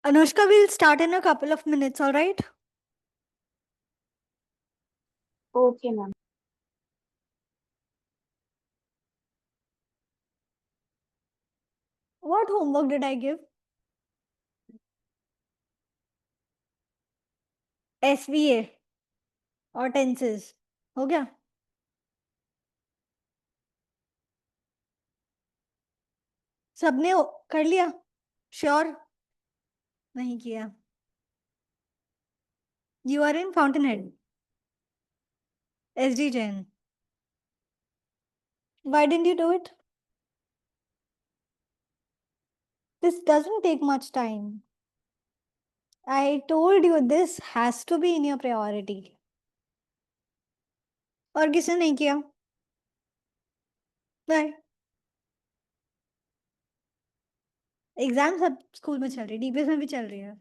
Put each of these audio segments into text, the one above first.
Anushka, we'll start in a couple of minutes, all right? Okay, ma'am. What homework did I give? SVA और tenses हो गया? सबने कर लिया? Sure? नहीं किया? You are in Fountainhead? S D Jain? Why didn't you do it? This doesn't take much time. I told you this has to be in your priority. और किसने नहीं किया? Why? एग्जाम सब स्कूल में चल रही है, डीपीएस में भी चल रही है.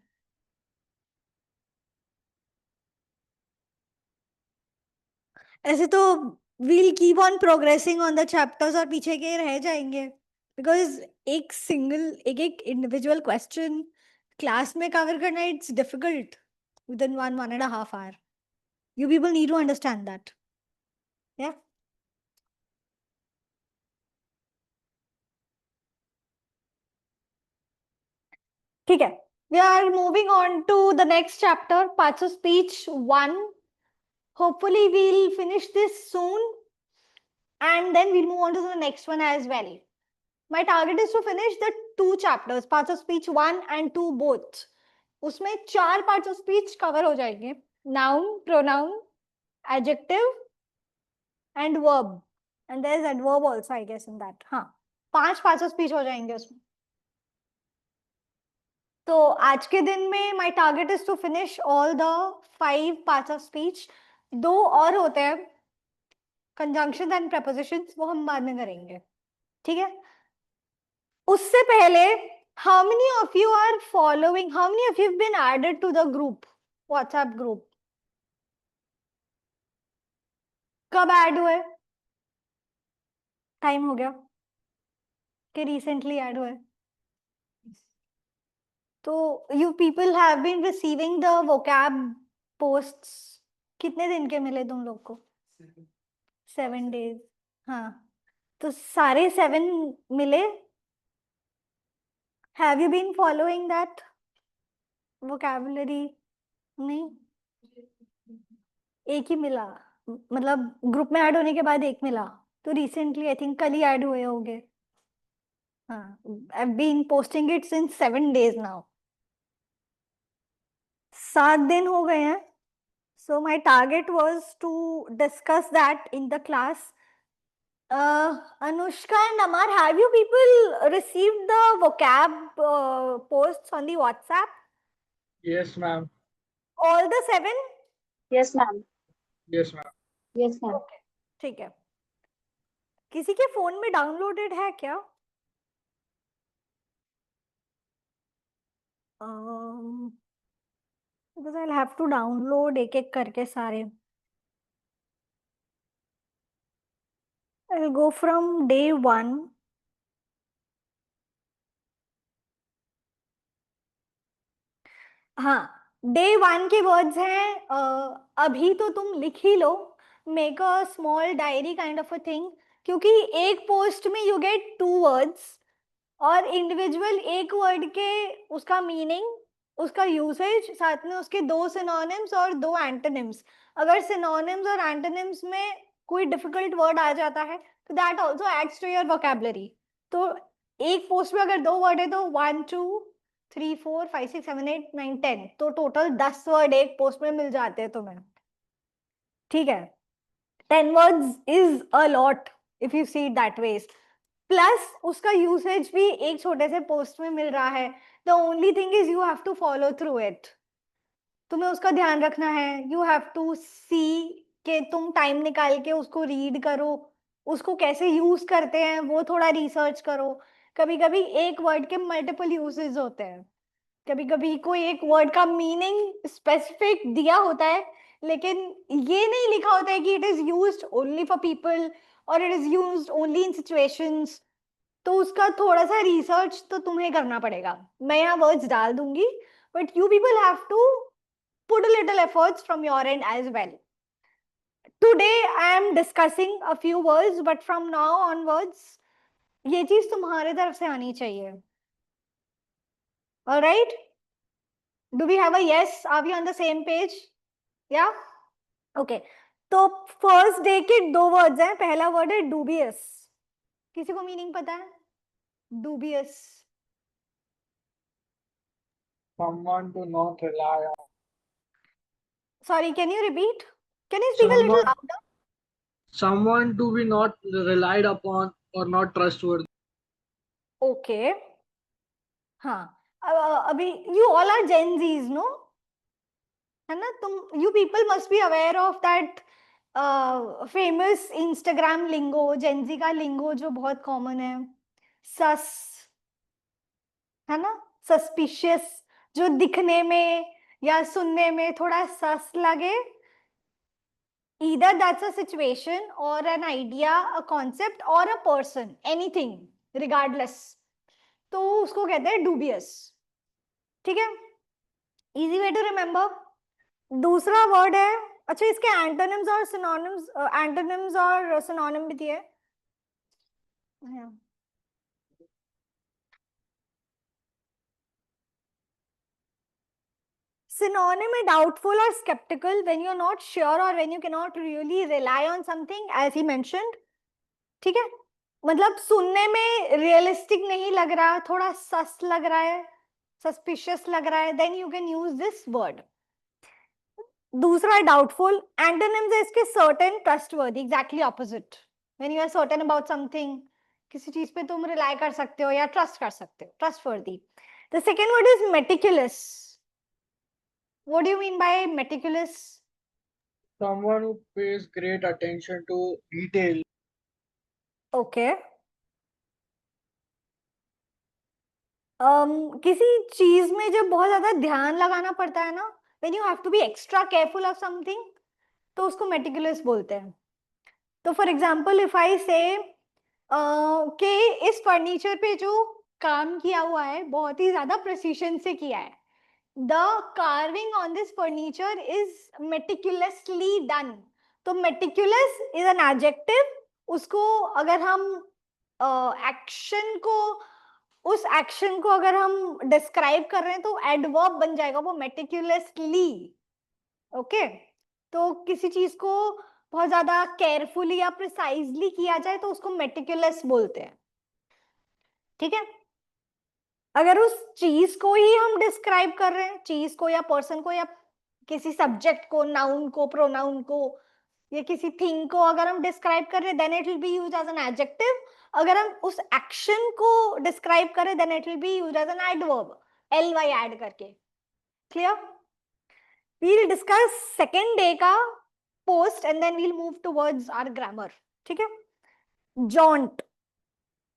ऐसे तो we'll keep on progressing on the chapters और पीछे के रह जाएंगे because एक single एक individual question क्लास में कवर करना it's difficult within 1.5 hour. You people need to understand that. Yeah. ठीक है. We are moving on to the next chapter, parts of speech 1. Hopefully we'll finish this soon and then we'll move on to the next one as well. My target is to finish the 2 chapters, parts of speech 1 and 2 both. उसमें 4 parts of speech cover हो जाएंगे. Noun, pronoun, adjective and verb. And there is adverb also, I guess, in that. हाँ, 5 parts of speech हो जाएंगे उसमें. तो आज के दिन में my target is to finish all the 5 parts of speech. 2 और होते हैं, conjunctions and prepositions, वो हम बाद में करेंगे. ठीक है? उससे पहले how many of you are following, how many of you have been added to the group, WhatsApp group? कब ऐड हुए? टाइम हो गया कि रिसेंटली ऐड हुए? तो you people have been receiving the vocab posts. कितने दिन के मिले तुम लोग को? 7 days. हाँ, तो सारे 7 मिले? Have you been following that vocabulary? नहीं, एक ही मिला. मतलब ग्रुप में ऐड होने के बाद एक मिला. तो रिसेंटली आई थिंक कल ही ऐड हुए होंगे. हाँ, I have been posting it since 7 days now. 7 दिन हो गए हैं. So my target was to discuss that in the class. Anushka and Amar, have you people received the vocab posts on the WhatsApp? Yes, ma'am. All the 7? Yes, ma'am. Yes, ma'am. Yes, ma'am. Okay, ठीक है. किसी के phone में downloaded है क्या? Because I'll have to download एक एक करके सारे. I'll go from day 1. हाँ, डे 1 के वर्ड्स हैं. अभी तो तुम लिख ही लो. Make a small diary kind of a thing, क्योंकि एक पोस्ट में यू गेट 2 वर्ड्स और इंडिविजुअल एक वर्ड के उसका मीनिंग, उसका यूसेज, साथ में उसके 2 सिनोनिम्स और 2 एंटोनिम्स. अगर सिनोनिम्स और एंटोनिम्स में कोई डिफिकल्ट वर्ड आ जाता है तो that also adds to your vocabulary. तो एक पोस्ट में अगर 2 वर्ड है तो 1 2 3 4 5 6 7 8 9 10, तो टोटल 10 वर्ड एक पोस्ट में मिल जाते हैं तुम्हें. ठीक है? 10 words is a lot if you see it that way. Plus उसका यूसेज भी एक छोटे से पोस्ट में मिल रहा है. The only thing is you have to follow through it. तुम्हें उसका ध्यान रखना है. यू हैव टू सी कि तुम टाइम निकाल के उसको रीड करो, उसको कैसे यूज करते हैं वो थोड़ा रिसर्च करो. कभी कभी एक वर्ड के मल्टीपल यूजेस होते हैं. कभी कभी कोई एक वर्ड का मीनिंग स्पेसिफिक दिया होता है लेकिन ये नहीं लिखा होता है कि it is used only for people और it is used only in situations. तो उसका थोड़ा सा रिसर्च तो तुम्हें करना पड़ेगा. मैं यहाँ वर्ड्स डाल दूंगी, but you people have to put a little efforts from your end as well. Today I am discussing a few words, but from now onwards ये चीज तुम्हारे तरफ से आनी चाहिए. All right? Do we have a yes? Are we on the same page? Yeah? Okay. तो first day के दो वर्ड्स हैं. पहला वर्ड है dubious. किसी को मीनिंग पता है? Dubious. Someone to not rely on. Sorry, can you repeat? Can you speak a little Someone, louder? someone to be not relied upon or not trustworthy. Okay. हाँ. अभी you all are Gen Zs, no? है ना? तुम you people must be aware of that famous Instagram lingo, Gen Z का लिंगो जो बहुत common है. सस, है ना? सस्पिशियस, जो दिखने में या सुनने में थोड़ा सस लगे. Either that's a situation or an idea, a concept or a person, anything, regardless. तो उसको कहते हैं dubious. ठीक है? Easy way to remember. दूसरा वर्ड है, अच्छा इसके एंटोनिम्स और सिनोनिम्स, एंटोनिम्स और सिनोनिम भी दिए. Synonym है doubtful or skeptical, when you're not sure or when you cannot really rely on something, as he mentioned. ठीक है? मतलब सुनने में रियलिस्टिक नहीं लग रहा, थोड़ा सस लग रहा है, सस्पिशियस लग रहा है, then you can use this word. दूसरा है doubtful. Antonyms है इसके certain, trustworthy, exactly opposite. When you are certain about something, किसी चीज पे तुम rely कर सकते हो या trust कर सकते हो, trustworthy. The second word is meticulous. What do you mean by meticulous? Someone who pays great attention to detail. Okay. किसी चीज में जब बहुत ज्यादा ध्यान लगाना पड़ता है ना, when you have to be extra careful of something, तो उसको meticulous बोलते हैं. तो फॉर एग्जाम्पल इफ आई से कि इस फर्नीचर पे जो काम किया हुआ है बहुत ही ज्यादा प्रिसीशन से किया है. The carving on this furniture is meticulously done. तो मेटिकुलस इज एन एडजेक्टिव. उसको अगर हम एक्शन को, उस एक्शन को अगर हम डिस्क्राइब कर रहे हैं तो एडवर्ब बन जाएगा वो मेटिकुलसली. ओके. तो किसी चीज को बहुत ज्यादा केयरफुली या प्रिसाइजली किया जाए तो उसको मेटिकुलस बोलते हैं. ठीक है? अगर उस चीज को ही हम डिस्क्राइब कर रहे हैं, चीज को या पर्सन को या किसी सब्जेक्ट को, नाउन को, प्रोनाउन को या किसी थिंग को अगर हम डिस्क्राइब कर रहे हैं, then it will be used as an adjective. अगर हम उस एक्शन को डिस्क्राइब करें then it will be used as an adverb, ly add करके. Clear? we'll discuss second day का post and then we'll move towards our grammar. ठीक है? jaunt.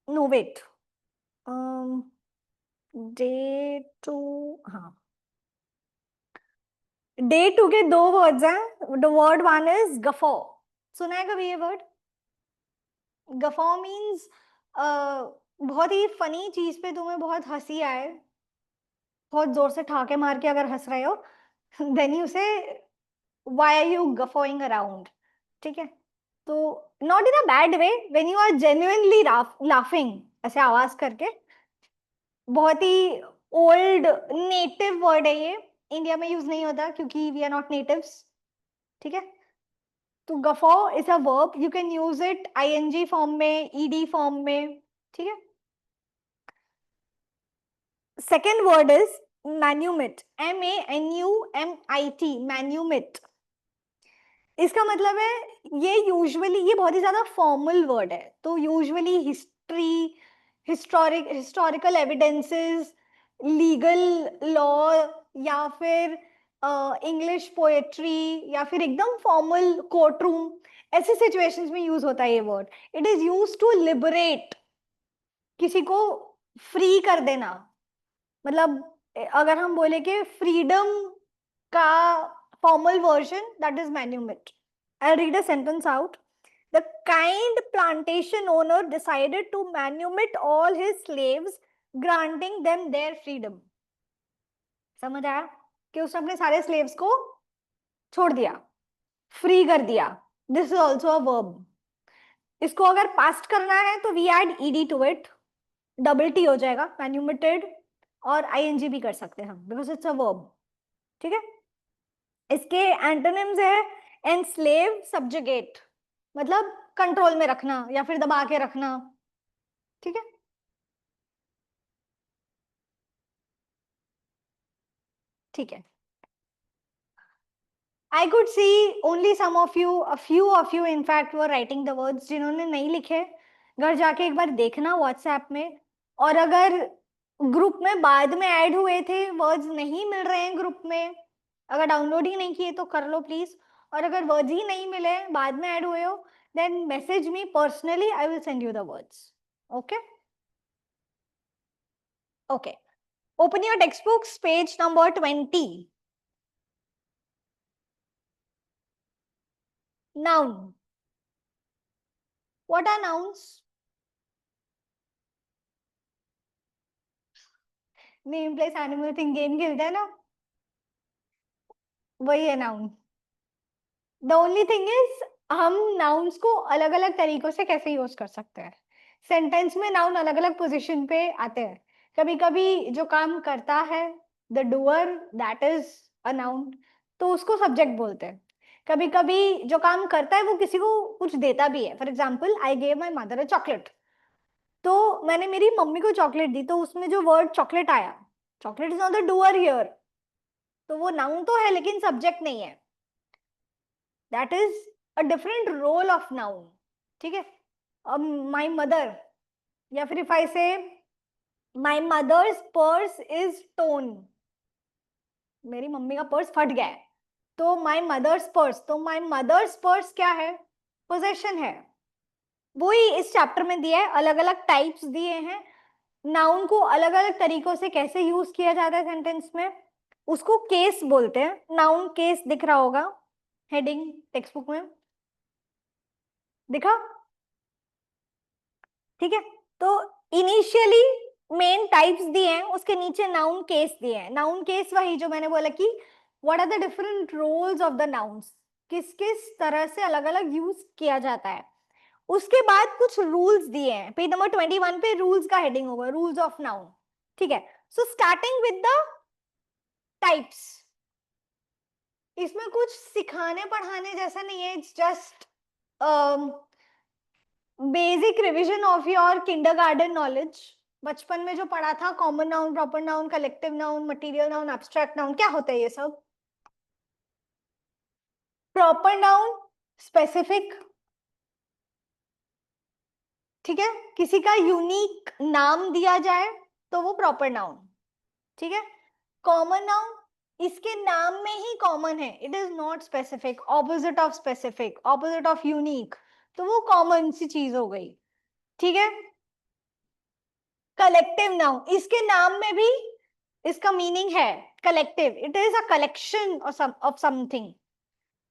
No wait. day 2. हाँ. day 2 के दो वर्ड्स हैं. the word one is guffaw. सुना है कभी ये वर्ड? guffaw means बहुत ही फनी चीज पे तुम्हें बहुत हंसी आए, बहुत जोर से ठाके मार के अगर हंस रहे हो, then you say why are you guffawing around. ठीक है? तो not in a bad way, when you are genuinely laughing, ऐसे आवाज करके. बहुत ही ओल्ड नेटिव वर्ड है ये, इंडिया में यूज नहीं होता क्योंकि वी आर नॉट नेटिव्स. ठीक है? तो guffaw is a verb, you can use it ING form में, ईडी फॉर्म में. ठीक है? Second word is manumit. MANUMIT, manumit. इसका मतलब है ये यूजुअली, ये बहुत ही ज्यादा फॉर्मल वर्ड है. तो usually history, historical evidences, legal law या फिर इंग्लिश पोएट्री या फिर एकदम फॉर्मल कोर्ट रूम, ऐसे सिचुएशंस में यूज होता है ये word. It is use to liberate, किसी को फ्री कर देना. मतलब अगर हम बोले कि फ्रीडम का formal version, that is manumit. I'll read a sentence out. The kind plantation owner decided to manumit all his slaves, granting them their freedom. समझ आया कि उसने अपने सारे स्लेव्स को छोड़ दिया, फ्री कर दिया. This is also a verb. इसको अगर पास्ट करना है तो we add ED to it, double T हो जाएगा, मैन्यूमिटेड, और आईएनजी भी कर सकते हैं हम बिकॉज इट्स अ वर्ब. ठीक है. इसके एंटोनिम्स है एनस्लेव, सब्जुगेट, मतलब कंट्रोल में रखना या फिर दबा के रखना. ठीक है. ठीक है. I could see only some of you, a few of you in fact were writing the words. जिन्होंने नहीं लिखे घर जाके एक बार देखना व्हाट्सएप में. और अगर ग्रुप में बाद में ऐड हुए थे, वर्ड्स नहीं मिल रहे हैं ग्रुप में, अगर डाउनलोड ही नहीं किए तो कर लो प्लीज. और अगर वर्ड्स ही नहीं मिले, बाद में ऐड हुए हो, then message me personally, I will send you the words. Okay. Okay. Open your text books, page number 20. Noun. What are nouns? Name place animal thing game खेलते हैं ना, वही है noun. The only thing is हम nouns को अलग अलग तरीकों से कैसे यूज कर सकते हैं. सेंटेंस में नाउन अलग अलग पोजीशन पे आते हैं. कभी कभी जो काम करता है, the doer, that is a noun, तो उसको सब्जेक्ट बोलते हैं. कभी कभी जो काम करता है वो किसी को कुछ देता भी है. For example, I gave my mother a chocolate, तो मैंने मेरी मम्मी को चॉकलेट दी, तो उसमें जो वर्ड चॉकलेट आया, chocolate is not the doer here, तो वो नाउन तो है लेकिन सब्जेक्ट नहीं है. That is a different role of noun. ठीक है. अब माई मदर, या फिर if I say my mother's purse is torn, मेरी मम्मी का पर्स फट गया है, तो माई मदर्स पर्स, तो माई मदर्स पर्स क्या है, पोजेशन है. वही इस चैप्टर में दिया है, अलग अलग टाइप्स दिए हैं. नाउन को अलग अलग तरीकों से कैसे यूज किया जाता है सेंटेंस में, उसको केस बोलते हैं. नाउन केस दिख रहा होगा हेडिंग टेक्स्ट बुक में, दिखा. ठीक है. तो इनिशियली मेन टाइप्स दिए हैं, उसके नीचे नाउन केस दिए हैं. नाउन केस वही जो मैंने बोला कि what are the different roles of the nouns, किस किस तरह से अलग अलग यूज किया जाता है. उसके बाद कुछ रूल्स दिए हैं. पेज नंबर 21 पे रूल्स का हेडिंग होगा, रूल्स ऑफ नाउन. ठीक है. So starting with the types. इसमें कुछ सिखाने पढ़ाने जैसा नहीं है, it's just basic revision of your kindergarten knowledge. बचपन में जो पढ़ा था, common noun, proper noun, collective noun, material noun, abstract noun, क्या होता है ये सब. प्रॉपर नाउन स्पेसिफिक, ठीक है, किसी का यूनिक नाम दिया जाए तो वो प्रॉपर नाउन. ठीक है. कॉमन नाउन, इसके नाम में ही कॉमन है, it is not specific, opposite of specific, opposite of unique, तो वो कॉमन सी चीज हो गई. ठीक है. कलेक्टिव नाउन, इसके नाम में भी इसका मीनिंग है collective, it is a collection of something.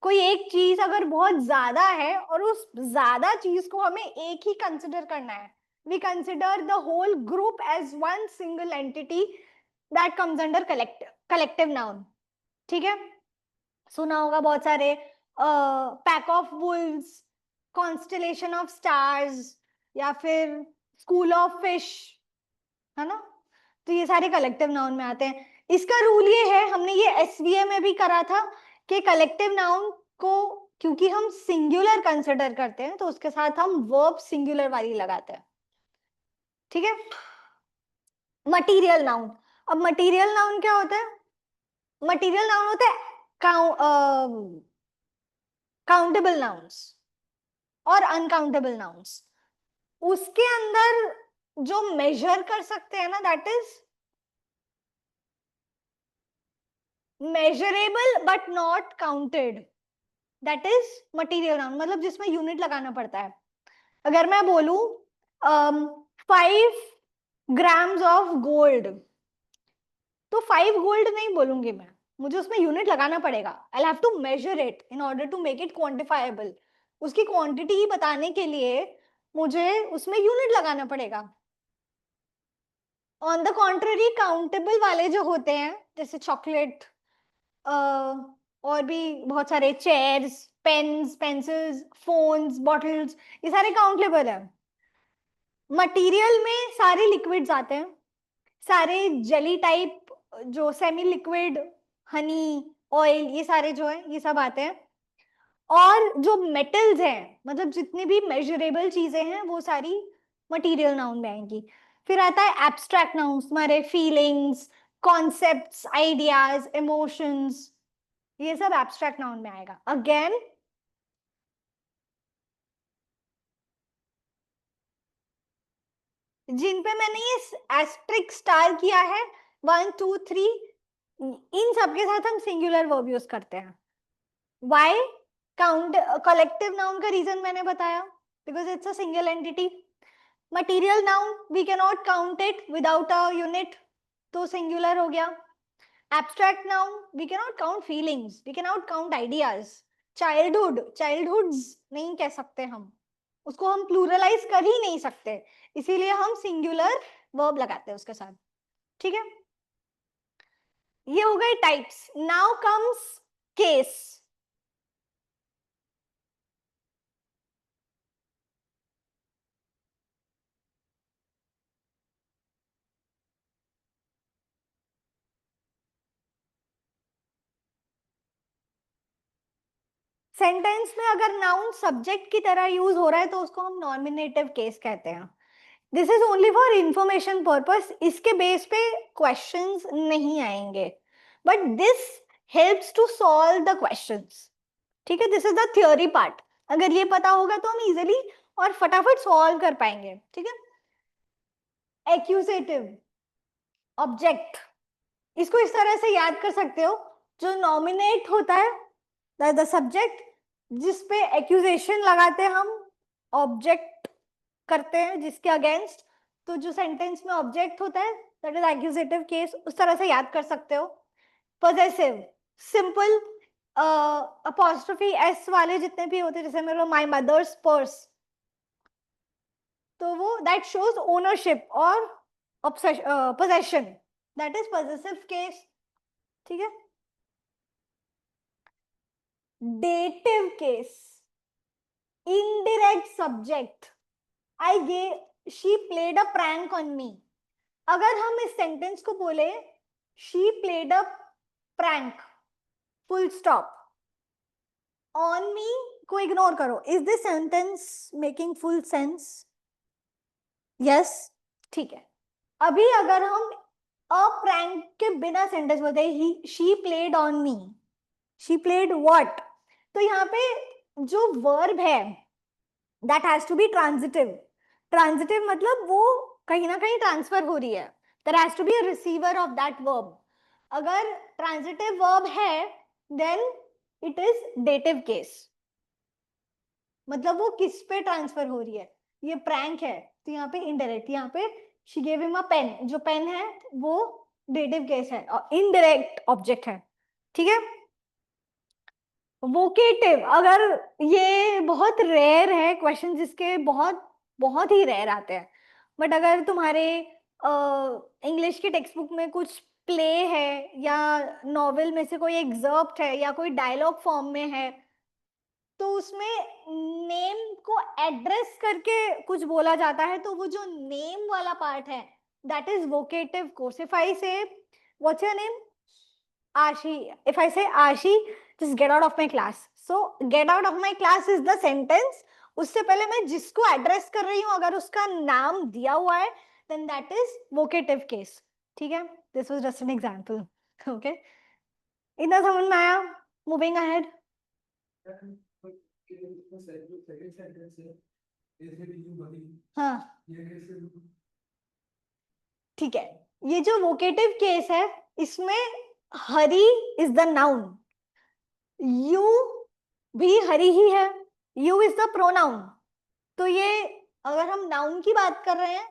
कोई एक चीज अगर बहुत ज्यादा है और उस ज्यादा चीज को हमें एक ही कंसिडर करना है, we consider the whole group as one single entity, that comes under collective noun. ठीक है. सुना होगा बहुत सारे, pack of wolves, constellation of stars, या फिर स्कूल ऑफ फिश, है ना. तो ये सारे कलेक्टिव नाउन में आते हैं. इसका रूल ये है, हमने ये एसवीए में भी करा था, कि कलेक्टिव नाउन को क्योंकि हम सिंगुलर कंसिडर करते हैं तो उसके साथ हम वर्ब सिंगुलर वाली लगाते हैं. ठीक है. Material noun. अब मटीरियल नाउन क्या होता है, मटीरियल नाउन होता है काउंटेबल नाउन्स और अनकाउंटेबल नाउन्स. उसके अंदर जो मेजर कर सकते हैं ना, that is measurable but not counted, that is material noun, मतलब जिसमें यूनिट लगाना पड़ता है. अगर मैं बोलूं 5 grams of gold, तो 5 गोल्ड नहीं बोलूंगी मैं, मुझे उसमें यूनिट लगाना पड़ेगा. I'll have to measure it in order to make it quantifiable. उसकी क्वांटिटी बताने के लिए मुझे उसमें यूनिट लगाना पड़ेगा। ऑन द कॉन्ट्ररी काउंटेबल वाले जो होते हैं जैसे चॉकलेट और भी बहुत सारे chairs, pens, pencils, phones, bottles, ये सारे काउंटेबल है। मटेरियल में सारे लिक्विड्स आते हैं, सारे जेली टाइप, जो सेमी लिक्विड, हनी, ऑयल, ये सारे जो है ये सब आते हैं। और जो मेटल्स हैं, मतलब जितनी भी मेजरेबल चीजें हैं वो सारी मटेरियल नाउन में आएंगी। फिर आता है एब्स्ट्रैक्ट नाउन्स, हमारे फीलिंग्स, कॉन्सेप्ट्स, आइडियाज, इमोशंस, ये सब एब्स्ट्रैक्ट नाउन में आएगा। अगेन जिन पे मैंने ये एस्ट्रिक स्टार किया है 1 2 3, इन सब के साथ हम सिंगुलर वर्ब यूज करते हैं। वाई? काउंट कलेक्टिव नाउन का रीजन मैंने बताया, because it's a single entity. Material noun we can not count it without a unit, तो सिंगुलर हो गया। Abstract noun we can not count feelings, we can not count ideas. Childhood, childhoods नहीं कह सकते हम, उसको हम प्लूरलाइज कर ही नहीं सकते, इसीलिए हम सिंगुलर वर्ब लगाते हैं उसके साथ। ठीक है, ये हो गए types. Now comes case. Sentence में अगर नाउन सब्जेक्ट की तरह यूज हो रहा है तो उसको हम नॉमिनेटिव केस कहते हैं। This is only for information purpose, इसके बेस पे क्वेश्चंस नहीं आएंगे, but this helps to solve the questions. ठीक है, this is the theory part. अगर ये पता होगा तो हम इजिली और फटाफट सॉल्व कर पाएंगे। ठीक है, एक्यूजेटिव, ऑब्जेक्ट, इसको इस तरह से याद कर सकते हो, जो नॉमिनेट होता है द सब्जेक्ट, जिस पे एक्यूजेशन लगाते हैं हम, ऑब्जेक्ट करते हैं जिसके अगेंस्ट, तो जो सेंटेंस में ऑब्जेक्ट होता है दैट इज एक्यूजेटिव केस, उस तरह से याद कर सकते हो। पॉजेसिव, सिंपल अपॉस्ट्रोफी एस वाले जितने भी होते हैं, जैसे मेरे माय मदर्स पर्स, तो वो दैट शोज ओनरशिप और possession, that is possessive case. ठीक है, dative case, indirect subject, I gave, she played a prank on me। अगर हम इस सेंटेंस को बोले she played a prank, full stop, on me को इग्नोर करो, is this sentence making full sense? yes, ठीक है। अभी अगर हम अ प्रैंक के बिना सेंटेंस बोलते हैं she played on me, she played what, तो यहाँ पे जो वर्ब है that has to be transitive। transitive मतलब वो कहीं ना कहीं ट्रांसफर हो रही है, there has to be a receiver of that verb। अगर transitive verb है then it is dative case, मतलब वो किस पे ट्रांसफर हो रही है, ये प्रैंक है तो यहाँ पे इनडायरेक्ट, यहाँ पे she gave him a pen, जो पेन है वो डेटिव केस है और इनडायरेक्ट ऑब्जेक्ट है। ठीक है, वोकेटिव, अगर ये बहुत रेयर है क्वेश्चन, जिसके बहुत बहुत ही रेयर आते हैं, बट अगर तुम्हारे इंग्लिश की टेक्स्ट बुक में कुछ प्ले है या नॉवेल में से कोई एग्जर्प्ट है या कोई डायलॉग फॉर्म में है, तो उसमें नेम को एड्रेस करके कुछ बोला जाता है, तो वो जो नेम वाला पार्ट है that is vocative case. If I say what's your name Ashi, if I say Ashi, just get out of my class. So get out of my class is the sentence. उससे पहले मैं जिसको address कर रही हूँ अगर उसका नाम दिया हुआ है then that is vocative case। ठीक है, this was just an example। okay, इतना समझ में आया? Moving ahead। हाँ ठीक है, ये जो वोकेटिव केस है इसमें हरी इज द नाउन, यू भी हरी ही है, यू इज द प्रोनाउन, तो ये अगर हम नाउन की बात कर रहे हैं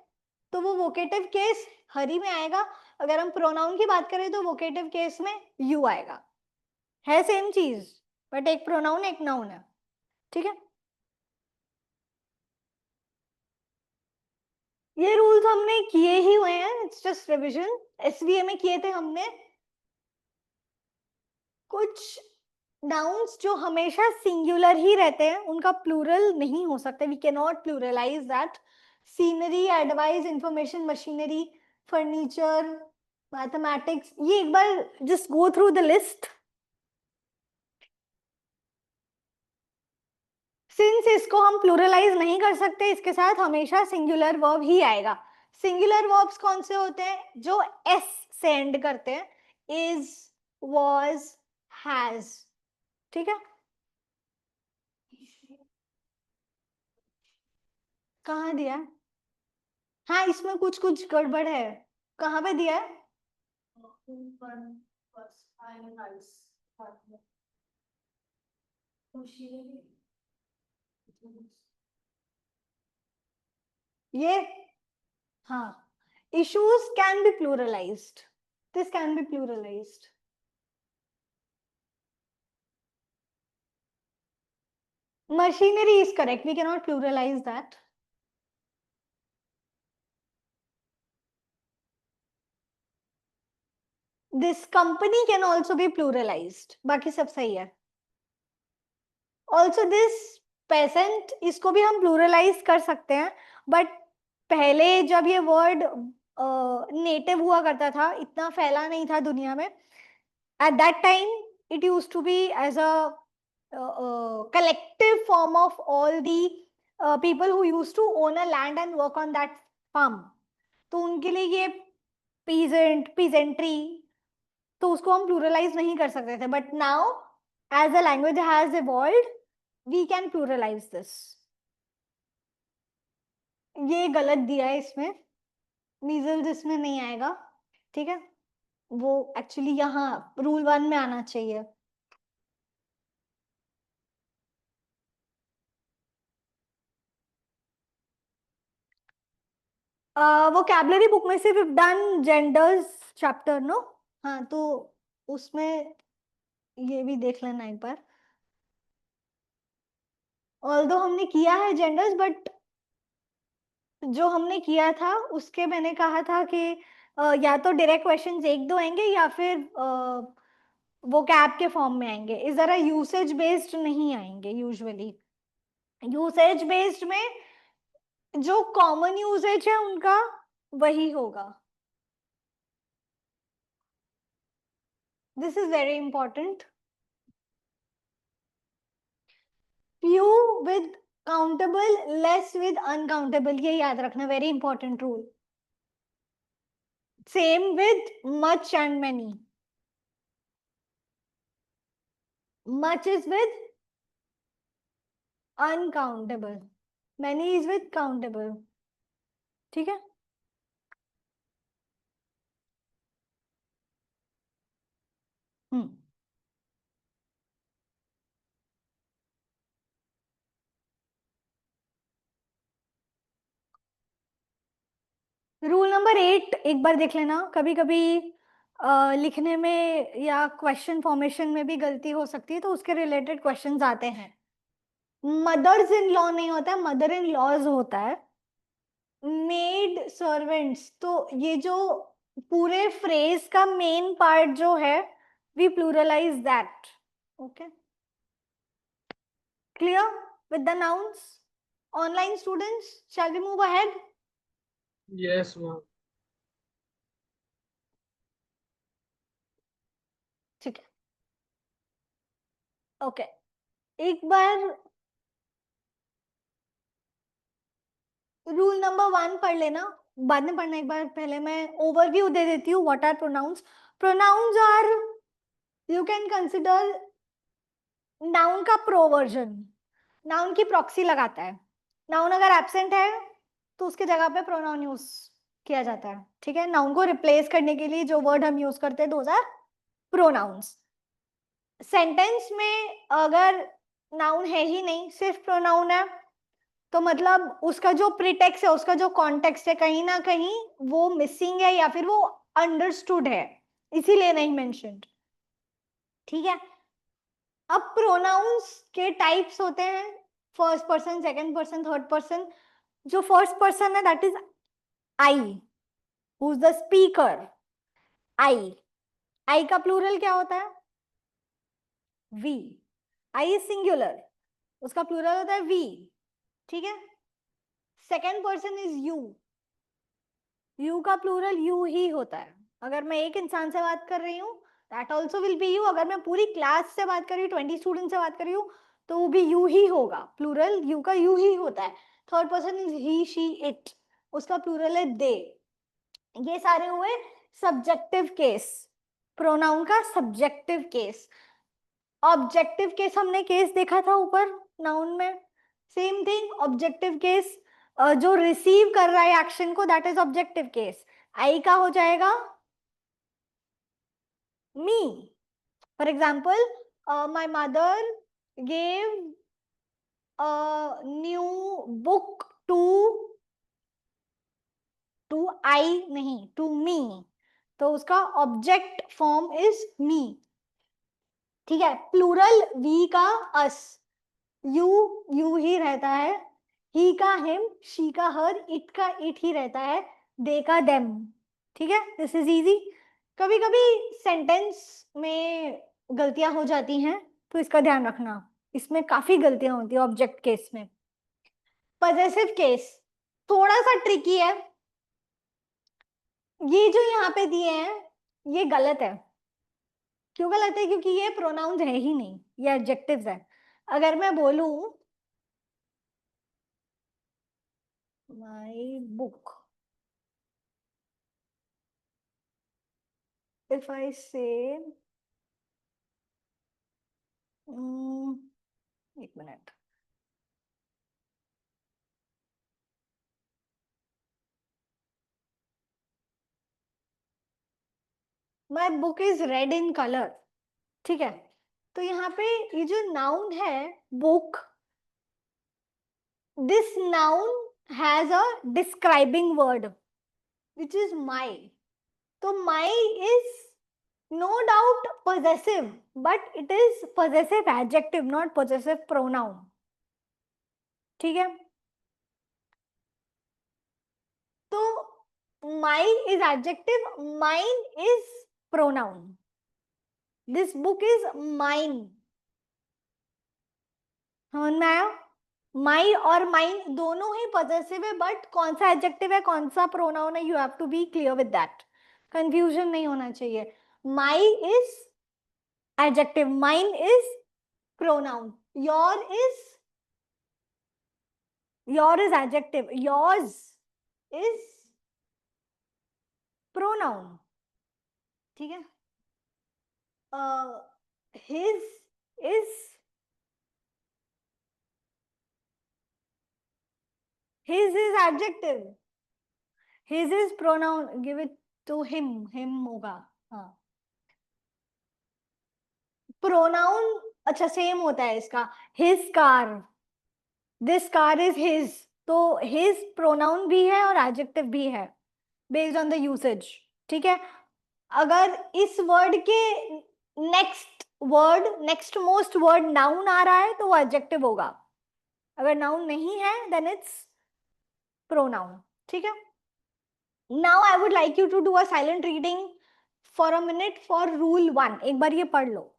तो वो वोकेटिव केस हरी में आएगा, अगर हम प्रोनाउन की बात करें तो वोकेटिव केस में यू आएगा। है सेम चीज बट एक प्रोनाउन एक नाउन है। ठीक है, ये रूल्स हमने किए ही हुए हैं, इट्स जस्ट रिविजन। एसवीए में किए थे हमने। कुछ नाउन्स जो हमेशा सिंगुलर ही रहते हैं उनका प्लूरल नहीं हो सकता, we can not pluralise that. Scenery, advice, information, machinery, furniture, mathematics, ये एक बार just go through the list. Since इसको हम प्लूरलाइज नहीं कर सकते, इसके साथ हमेशा सिंगुलर वर्ब ही आएगा। सिंगुलर वर्ब्स कौन से होते हैं? जो एस से एंड करते हैं, इज, वॉज, हैज। ठीक है, कहाँ दिया है? हाँ, इसमें कुछ कुछ गड़बड़ है। कहाँ पे दिया है? ये, हाँ, issues can be pluralized, this can be pluralized। machinery is correct, we cannot pluralize that। this company can also be pluralized, बाकी सब सही है। also this peasant, इसको भी हम pluralize कर सकते हैं, बट पहले जब ये वर्ड नेटिव हुआ करता था, इतना फैला नहीं था दुनिया में। at that time it used to be as a collective form of all the people who used to own a land and work on that farm। तो उनके लिए ये peasant, peasantry, तो उसको हम pluralize नहीं कर सकते थे, but now as the language has evolved we can pluralize this। ये गलत दिया है इसमें, मीजल्स इसमें नहीं आएगा। ठीक है, वो एक्चुअली यहाँ रूल 1 में आना चाहिए। वोकैबुलरी बुक में से we've done genders chapter, no? हाँ, तो उसमें ये भी देख लेना एक बार। ऑल्दो हमने किया है genders, बट जो हमने किया था उसके मैंने कहा था कि या तो डायरेक्ट क्वेश्चंस एक दो आएंगे या फिर वो कैब के फॉर्म में आएंगे, इस जरा यूसेज बेस्ड नहीं आएंगे यूजुअली। यूसेज बेस्ड में जो कॉमन यूसेज है उनका वही होगा। This is very important. few with countable, less with uncountable, ये याद रखना, very important rule. Same with much and many। much is with uncountable, many is with countable। ठीक है, रूल नंबर 8 एक बार देख लेना। कभी कभी लिखने में या क्वेश्चन फॉर्मेशन में भी गलती हो सकती है, तो उसके रिलेटेड क्वेश्चंस आते हैं। मदर्स इन लॉ नहीं होता है, मदर इन लॉज होता है। मेड सर्वेंट्स, तो ये जो पूरे फ्रेज का मेन पार्ट जो है, we pluralize that. Okay, clear with the nouns? Online students, shall we move ahead? Yes, ma'am. ठीक है, ओके, एक बार रूल नंबर 1 पढ़ लेना, बाद में पढ़ना। एक बार पहले मैं ओवरव्यू दे देती हूँ। What are pronouns? Pronouns are, you can consider noun का प्रोवर्जन। नाउन की प्रॉक्सी लगाता है। नाउन अगर एब्सेंट है तो उसके जगह पे प्रोनाउन यूज किया जाता है। ठीक है, नाउन को रिप्लेस करने के लिए जो वर्ड हम यूज करते हैं दोज आर प्रोनाउंस। सेंटेंस में अगर नाउन है ही नहीं, सिर्फ प्रोनाउन है, तो मतलब उसका जो प्रीटेक्स्ट है, उसका जो कॉन्टेक्स्ट है, कहीं ना कहीं वो मिसिंग है या फिर वो अंडरस्टूड है, इसीलिए नहीं मेंशन्ड। ठीक है, अब प्रोनाउंस के टाइप्स होते हैं, first person, second person, third person. जो फर्स्ट पर्सन है that is I, who is the speaker, I, I का प्लूरल क्या होता है? वी, आई इज सिंगुलर, उसका प्लूरल होता है वी, ठीक है। Second person is you, you का प्लूरल यू ही होता है। अगर मैं एक इंसान से बात कर रही हूँ that also will be you, अगर मैं पूरी क्लास से बात कर रही हूँ, 20 स्टूडेंट से बात कर रही हूँ, तो वो भी यू ही होगा, प्लूरल यू का यू ही होता है। Third person is he she it, उसका प्लूरल है दे। ये सारे हुए सब्जेक्टिव केस, प्रोनाउन का सब्जेक्टिव केस। ऑब्जेक्टिव केस हमने केस देखा था ऊपर नाउन में, सेम थिंग ऑब्जेक्टिव केस, जो रिसीव कर रहा है एक्शन को that is objective case. I का हो जाएगा me, for example my mother gave a new book to, to आई नहीं, टू मी, तो उसका ऑब्जेक्ट फॉर्म इज मी, ठीक है। प्लूरल वी का अस, यू यू ही रहता है, ही का हिम, शी का हर, इट का इट ही रहता है, दे का देम, ठीक है। This is easy. कभी कभी सेंटेंस में गलतियां हो जाती हैं, तो इसका ध्यान रखना, इसमें काफी गलतियां होती है ऑब्जेक्ट केस में। पजेसिव केस थोड़ा सा ट्रिकी है, ये जो यहाँ पे दिए हैं ये गलत है। क्यों गलत है? क्योंकि ये प्रोनाउंस है ही नहीं, ये एडजेक्टिव्स है। अगर मैं बोलूं my book, if I say एक minute, my book is red in colour, ठीक है। तो यहाँ पे ये जो नाउन है book, this noun has a describing word which is my, तो माई is no doubt possessive, but it is possessive adjective, not possessive pronoun, ठीक है। तो my is adjective, mine is pronoun, this book is mine, समझ में आया? माई और mine दोनों ही possessive है, बट कौन सा एडजेक्टिव है कौन सा प्रोनाउन है, you have to be clear with that, confusion नहीं होना चाहिए। My is adjective, mine is pronoun, your is, your is adjective, yours is pronoun, ठीक है। His is, his is adjective, his is pronoun, give it to him होगा, हाँ। Pronoun अच्छा same होता है इसका, his car, this car is his, तो his pronoun भी है और एडजेक्टिव भी है बेस्ड ऑन द यूसेज, ठीक है। अगर इस वर्ड के नेक्स्ट मोस्ट वर्ड नाउन आ रहा है तो वो एडजेक्टिव होगा, अगर नाउन नहीं है देन इट्स प्रोनाउन, ठीक है। Now I would like you to do a silent reading for a minute for rule 1, एक बार ये पढ़ लो।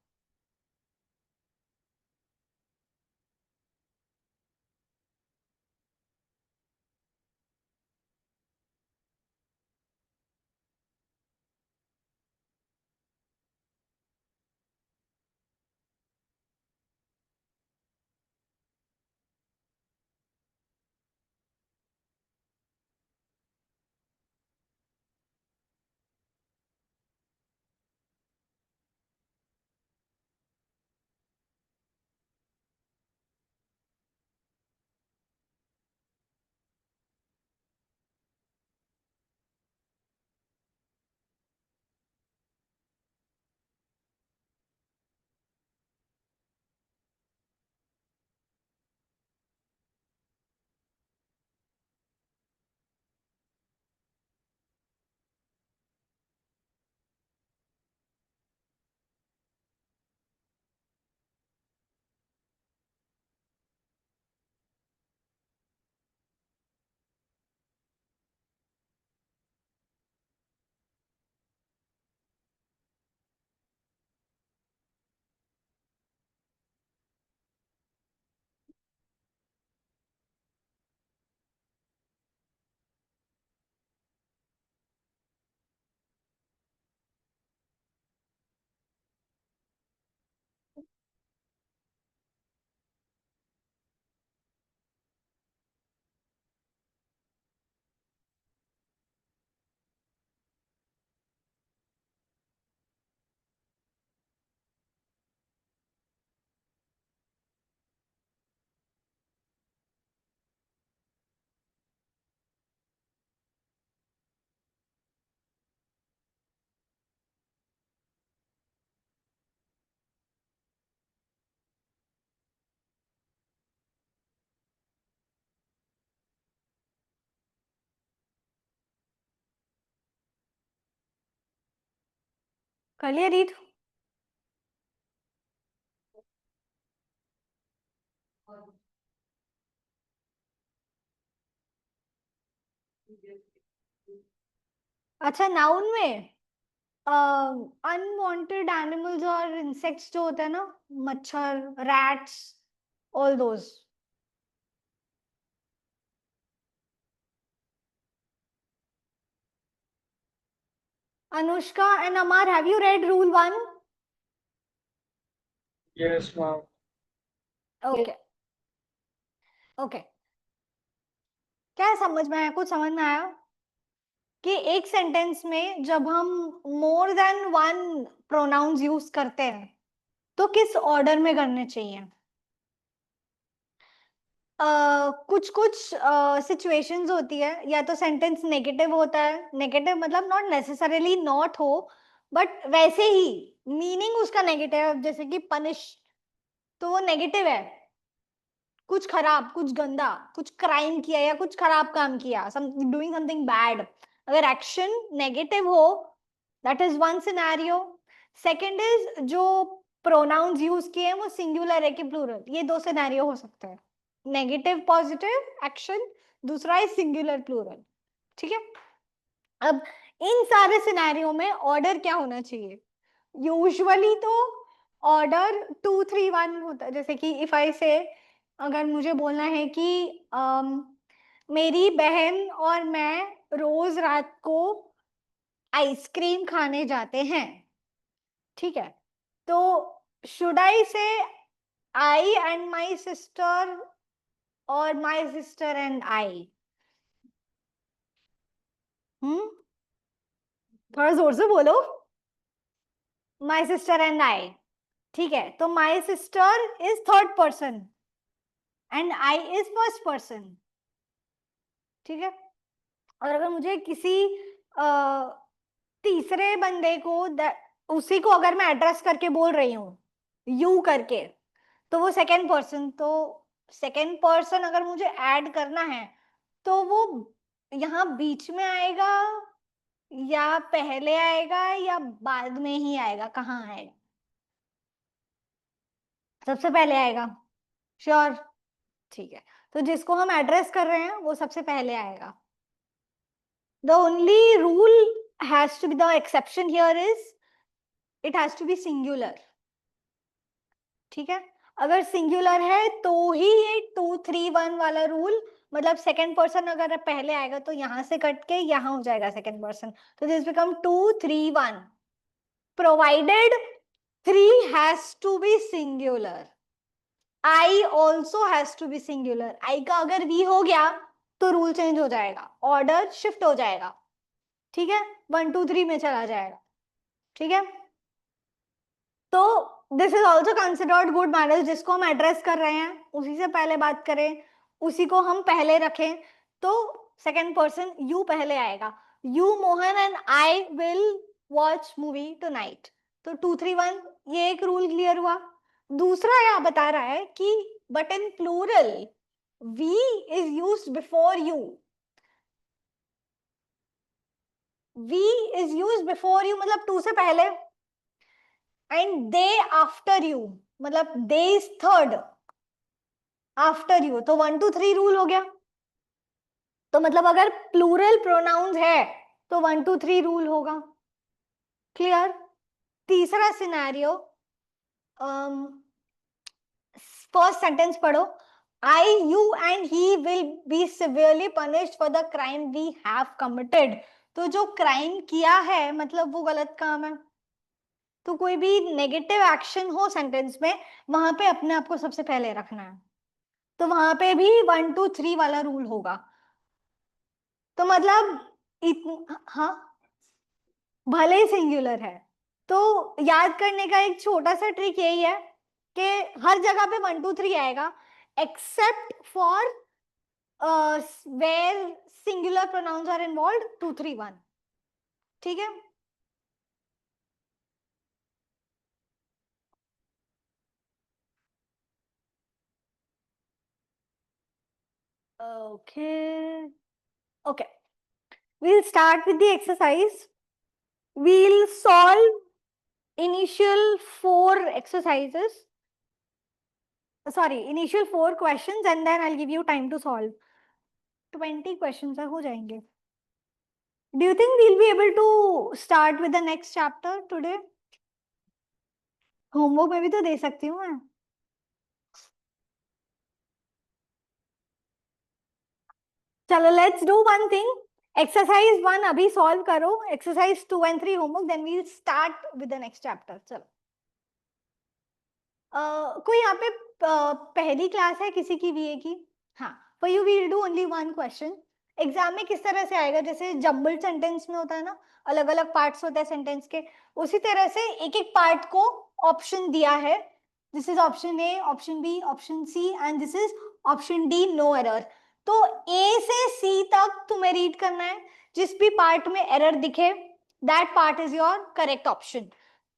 कर लिया रीड? अच्छा, नाउन में अनवांटेड एनिमल्स और इंसेक्ट्स जो होते हैं ना, मच्छर, rats, all those. Anushka and Amar, have you read Rule 1? Yes, ma'am. Okay. Okay. क्या समझ में आया? कुछ समझ में आया कि एक सेंटेंस में जब हम more than one pronouns use करते हैं तो किस ऑर्डर में करने चाहिए? कुछ कुछ सिचुएशंस होती है, या तो सेंटेंस नेगेटिव होता है. नेगेटिव मतलब नॉट नेसेसरीली नॉट हो, बट वैसे ही मीनिंग उसका नेगेटिव है, जैसे कि पनिश, तो वो नेगेटिव है. कुछ खराब, कुछ गंदा, कुछ क्राइम किया या कुछ खराब काम किया, डूइंग समथिंग बैड. अगर एक्शन नेगेटिव हो, that is one scenario. Second is जो प्रोनाउंस यूज किए हैं वो सिंगुलर है कि प्लूरल, ये दो सिनेरियो हो सकते हैं. नेगेटिव पॉजिटिव एक्शन, दूसरा है सिंगुलर प्लूरल. ठीक है. अब इन सारे सिनेरियो में ऑर्डर क्या होना चाहिए? यूजुअली तो ऑर्डर 2 3 1 होता है. जैसे कि इफ आई से, अगर मुझे बोलना है कि मेरी बहन और मैं रोज रात को आइसक्रीम खाने जाते हैं. ठीक है. तो शुड आई से आई एंड माई सिस्टर और माई सिस्टर एंड आई? थोड़ा जोर से बोलो. My sister and I. ठीक है. तो my sister is third person and I is first person. ठीक है. और अगर मुझे किसी तीसरे बंदे को उसी को अगर मैं एड्रेस करके बोल रही हूँ यू करके, तो वो सेकेंड पर्सन. तो सेकेंड पर्सन अगर मुझे ऐड करना है तो वो यहाँ बीच में आएगा या पहले आएगा या बाद में ही आएगा? कहाँ आएगा? सबसे पहले आएगा. श्योर? ठीक है. तो जिसको हम एड्रेस कर रहे हैं वो सबसे पहले आएगा. The only rule has to be, the exception here is it has to be singular. ठीक है. अगर सिंगुलर है तो ही ये 2 3 1 वाला रूल, मतलब सेकेंड पर्सन अगर पहले आएगा तो यहां से कट के यहां हो जाएगा सेकेंड पर्सन. तो this become 2 3 1, provided 3 has to be singular. I also has to be singular. I का अगर वी हो गया तो रूल चेंज हो जाएगा, ऑर्डर शिफ्ट हो जाएगा. ठीक है. 1 2 3 में चला जाएगा. ठीक है. तो this is also considered good manners. जिसको हम एड्रेस कर रहे हैं उसी से पहले बात करें, उसी को हम पहले रखें. तो सेकेंड पर्सन यू पहले आएगा. You Mohan and I will watch movie tonight. तो 2 3 1 ये एक रूल क्लियर हुआ. दूसरा यह बता रहा है कि but in plural we is used before you. We is used before you मतलब टू से पहले, एंड दे आफ्टर यू मतलब they is third after you. तो 1 2 3 रूल हो गया. तो मतलब अगर प्लूरल प्रोनाउंस है तो 1 2 3 रूल होगा. क्लियर? तीसरा सिनेरियो, फर्स्ट सेंटेंस पढ़ो. I, you and he will be severely punished for the crime we have committed. तो जो क्राइम किया है मतलब वो गलत काम है. तो कोई भी नेगेटिव एक्शन हो सेंटेंस में, वहां पे अपने आप को सबसे पहले रखना है. तो वहां पे भी 1 2 3 वाला रूल होगा. तो मतलब हाँ, भले ही सिंगुलर है. तो याद करने का एक छोटा सा ट्रिक यही है कि हर जगह पे 1 2 3 आएगा except for where singular pronouns are involve 2 3 1. ठीक है. Okay. Okay. We'll start with the exercise. We'll solve initial 4 exercises, sorry, initial 4 questions, and then I'll give you time to solve. 20 questions हो जाएंगे. Do you think we'll be able to start with the next chapter today? Homework में भी तो दे सकती हूँ मैं. चलो, let's do one thing. Exercise 1 अभी solve करो. Exercise 2 and 3 homework. Then we'll start with the next chapter. चलो. कोई यहाँ पे पहली क्लास है किसी की बीए की? हाँ. For you we'll do only one question. Exam में किस तरह से आएगा? जैसे जम्बल्ड सेंटेंस में होता है ना, अलग अलग पार्ट्स होते हैं सेंटेंस के, उसी तरह से एक एक पार्ट को ऑप्शन दिया है. This is option A, option B, option C and this is option D, no error. तो ए से सी तक तुम्हें रीड करना है. जिस भी पार्ट में एरर दिखे, that part is your correct option.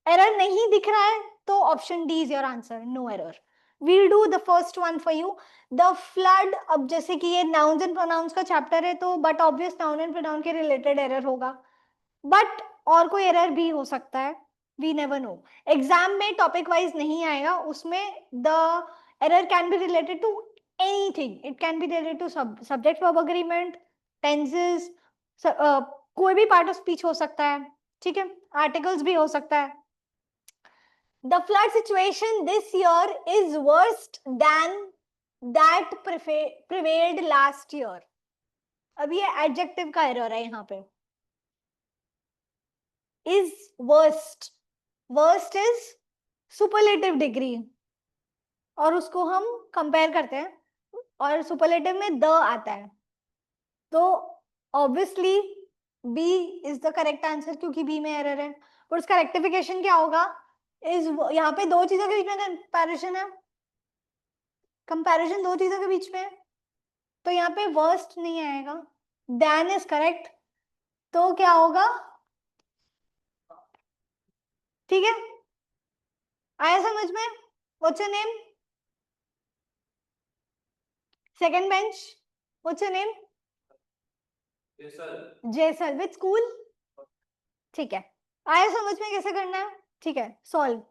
Error नहीं दिख रहा है तो option D is your answer, no error. We'll do the first one for you. The flood. अब जैसे कि ये nouns and pronouns का चैप्टर है तो but obvious noun and pronoun के रिलेटेड एरर होगा, बट और कोई एरर भी हो सकता है. We never know. एग्जाम में टॉपिक वाइज नहीं आएगा, उसमें the error can be related to anything. It can be related to subject verb agreement, tenses, कोई भी पार्ट ऑफ स्पीच हो सकता है. ठीक है, आर्टिकल्स भी हो सकता है. The flood situation this year is worse than that prevailed last year. अब ये adjective का error है यहाँ पे. Is worst. Worst is superlative degree. और उसको हम compare करते हैं और superlative में the आता है. तो obviously B is the correct answer क्योंकि B में error है. पर उसका rectification क्या होगा? Is यहाँ पे दो चीजों के बीच में comparison है. कंपैरिजन दो चीजों के बीच में है, तो यहाँ पे वर्स्ट नहीं आएगा. Then is correct. तो क्या होगा? ठीक है, आया समझ में? What's your name? Second bench, what's your name? Jesal. Which school? ठीक है, आया समझ में कैसे करना है? ठीक है, solve.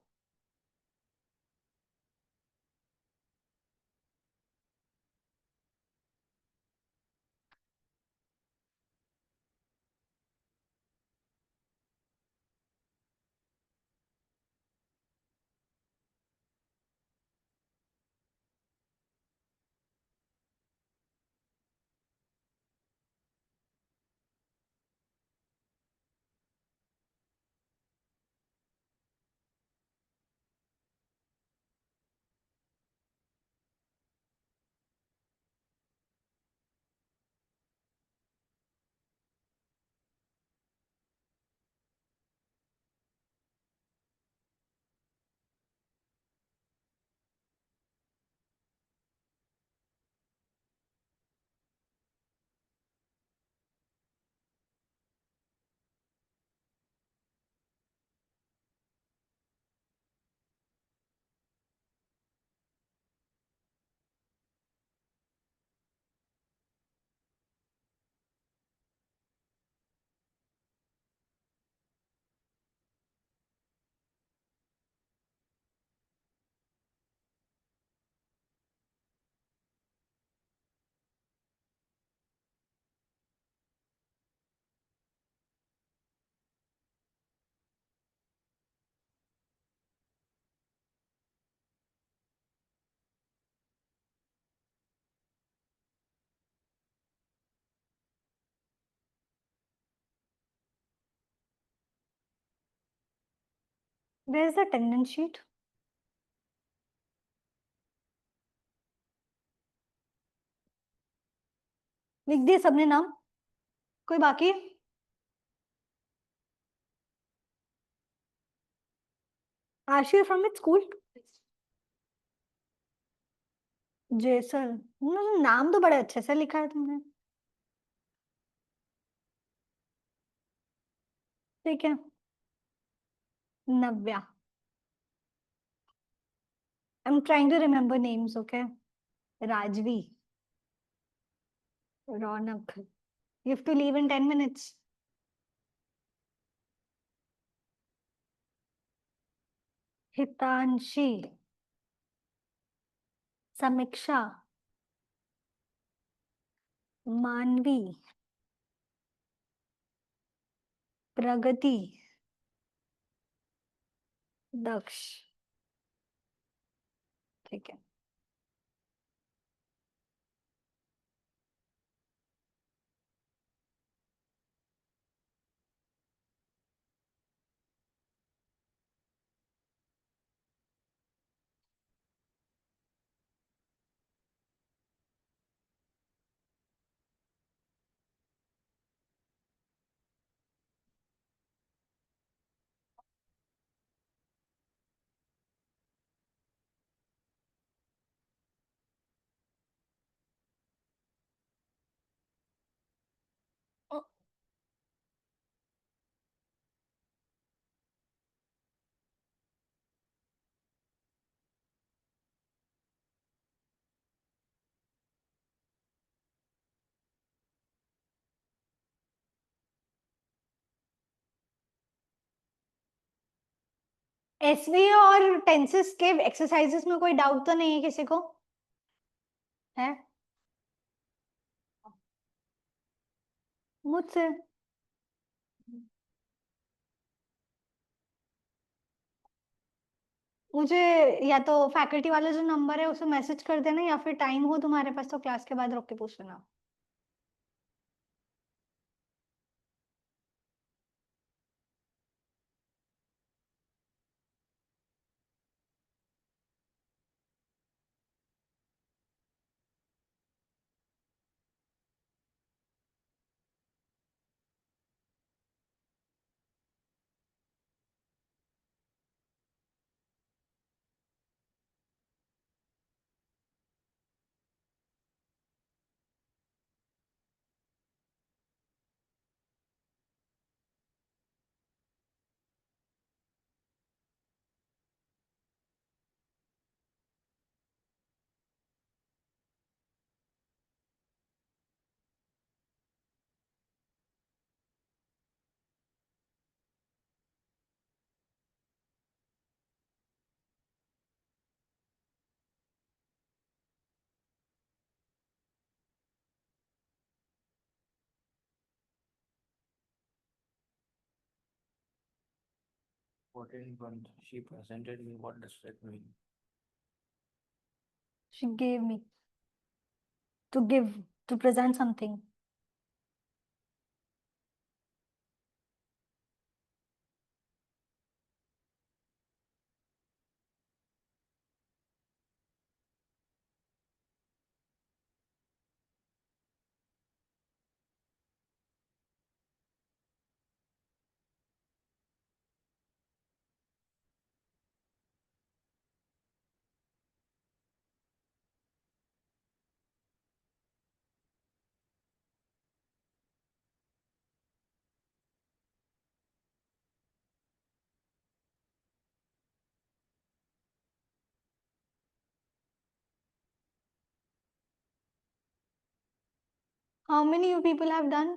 Where is the attendance sheet? लिख दिए सबने नाम? कोई बाकी? आशी फ्रॉम विच स्कूल? जेसल. नाम तो बड़े अच्छे से लिखा है तुमने. ठीक है. नव्या. I'm trying to remember names, okay? Rajvi. Ronak. You have to leave in 10 minutes. हितांशी, समीक्षा, मानवी, प्रगति, दक्ष। ठीक है। एसवी और टेंसेस के एक्सरसाइजेस में कोई डाउट तो नहीं है किसी को? है? मुझसे? मुझे या तो फैकल्टी वाला जो नंबर है उसे मैसेज कर देना, या फिर टाइम हो तुम्हारे पास तो क्लास के बाद रुक के पूछ लेना। What in front? She presented me. What does that mean? She gave me to give, to present something. How many you people have done?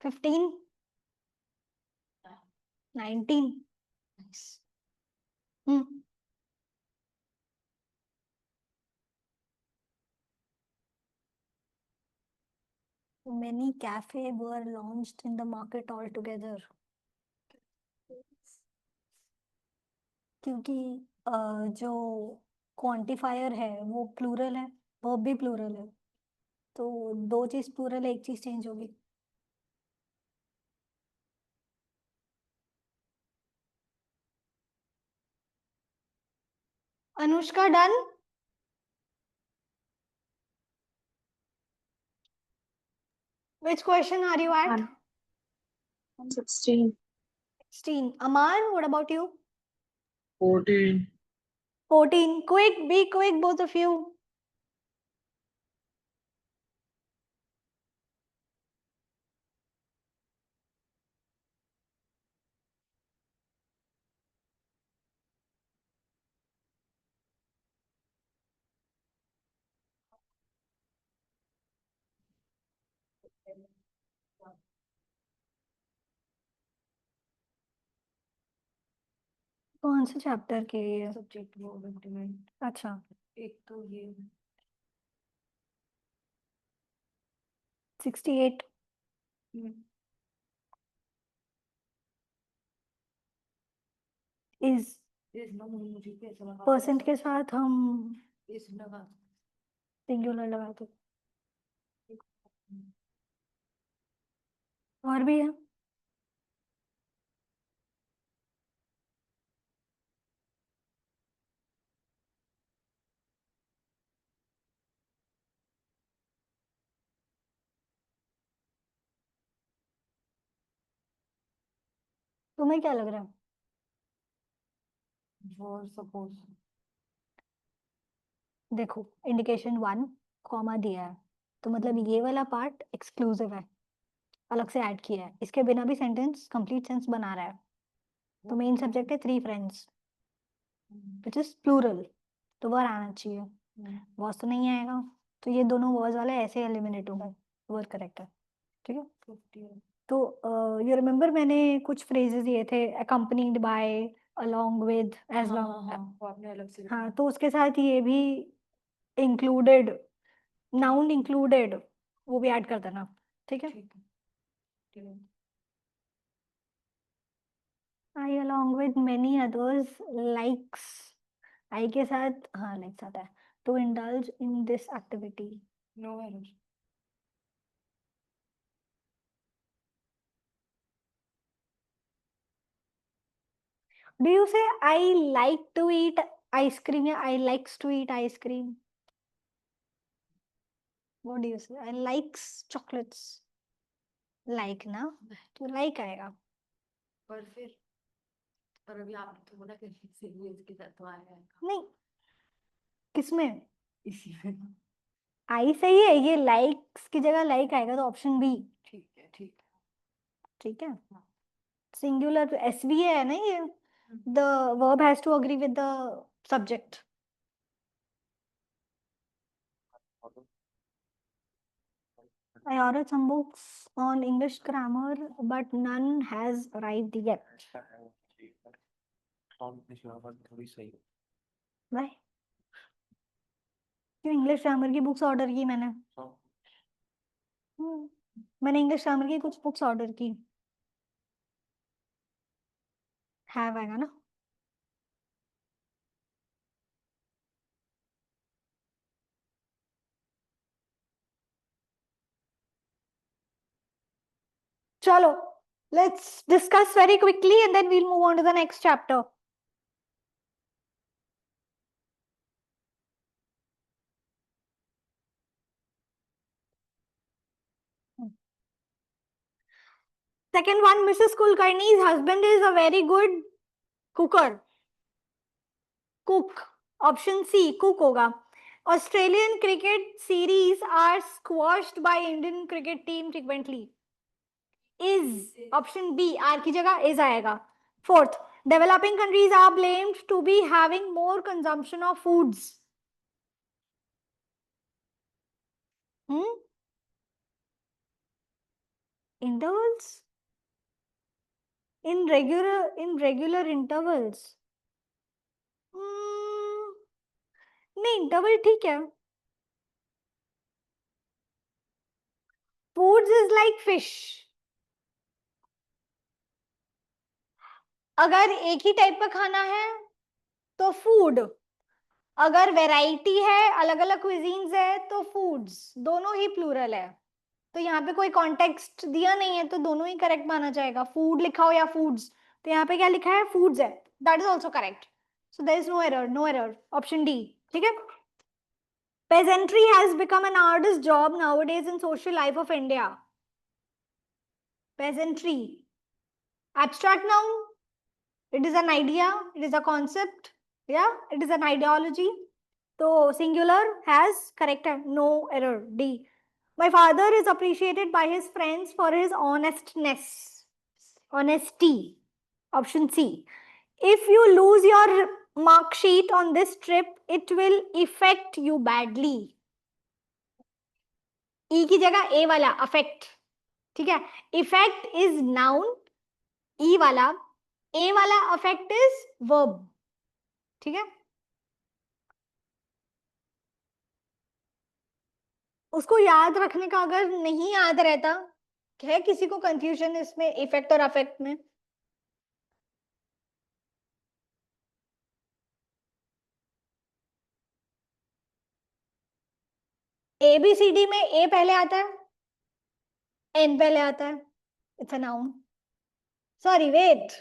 15? 19? Nice. Many cafes were launched in the market altogether. क्योंकि जो quantifier है वो plural है, verb भी plural है, तो दो चीज प्लूरल है, एक चीज चेंज होगी। Anushka done? Which question are you at? I'm 16. 16. Aman, what about you? 14. 14. Quick, be quick, both of you. कौन से चैप्टर के ये? Subject verb increment. अच्छा, एक तो ये 68 इज इस ना मुझे भी ऐसा लगा परसेंट के साथ हम इस लगा सिंगुलर लगाते। और भी है? तुम्हें क्या लग रहा है? फॉर सपोज देखो, इंडिकेशन 1 कॉमा दिया है, तो मतलब ये वाला पार्ट एक्सक्लूसिव है, अलग से ऐड किया है, इसके बिना भी सेंटेंस कंप्लीट सेंस बना रहा है। तो मेन सब्जेक्ट है 3 फ्रेंड्स विच इज प्लूरल, तो वर्ड आना चाहिए, वॉज तो नहीं आएगा, तो ये दोनों वर्ड्स वाले ऐसे एलिमिनेट होंगे, वर्ड करेक्ट है। ठीक है, 50 तो यू रिमेम्बर मैंने कुछ फ्रेजेस दिए थे, accompanied by, along with, as हाँ लॉन्ग। हाँ वो आपने अलग से हाँ, तो उसके साथ ये भी इंक्लूडेड, नाउन इंक्लूडेड, वो भी ऐड कर देना। ठीक है, ठीक है ठीक है I along with many others likes, I के साथ हाँ लाइक्स आता है, to indulge in this activity. No error do you say I like to eat ice cream या I likes to eat ice cream? What do you say? I likes chocolates, like ना, तो like आएगा। पर फिर पर अभी आपने तो बोला कि इसके साथ तो आया है नहीं, किसमें? इसी में आई सही है, ये लाइक्स की जगह लाइक आएगा, तो ऑप्शन बी। ठीक है ठीक है ठीक है, सिंगुलर एसवी है ना ये, the verb has to agree with the subject. I ordered some books on English grammar, but none has arrived yet. थोड़ी सही Why? क्यों इंग्लिश ग्रामर की बुक्स ऑर्डर की मैंने? मैंने इंग्लिश ग्रामर की कुछ बुक्स ऑर्डर की, हैव आएगा ना। चलो, let's discuss very quickly and then we'll move on to the next chapter. Second one, Mrs. Kulkarni's husband is a very good cooker. Cook. Option C, cook होगा. Australian cricket series are squashed by Indian cricket team frequently. Is. Option B, R की जगह is आएगा. Fourth, developing countries are blamed to be having more consumption of foods. Intervals? In regular intervals. नहीं, interval ठीक है. Foods is like fish. अगर एक ही type का खाना है तो फूड, अगर वैरायटी है, अलग अलग क्विजीन्स है, तो फूड्स, दोनों ही प्लूरल है. तो यहाँ पे कोई कॉन्टेक्स्ट दिया नहीं है, तो दोनों ही करेक्ट माना जाएगा, फूड लिखा हो या फूड्स. तो यहाँ पे क्या लिखा है? फूड्स है, that is also correct. So there is no error, no error, option D. ठीक है. Peasantry has become an artist's job nowadays in social life of India. Peasantry, abstract noun, it is an idea, it is a concept, yeah, it is an ideology. So singular has correct, no error, D. My father is appreciated by his friends for his honestness, honesty, option C. If you lose your mark sheet on this trip, it will affect you badly. E की जगह A वाला affect. ठीक है, effect is noun, ई वाला ए वाला affect is verb, ठीक है। उसको याद रखने का अगर नहीं याद रहता, है किसी को कंफ्यूजन इसमें इफेक्ट और अफेक्ट में? ए बी सी डी में ए पहले आता है, एन पहले आता है, it's a noun. Sorry, wait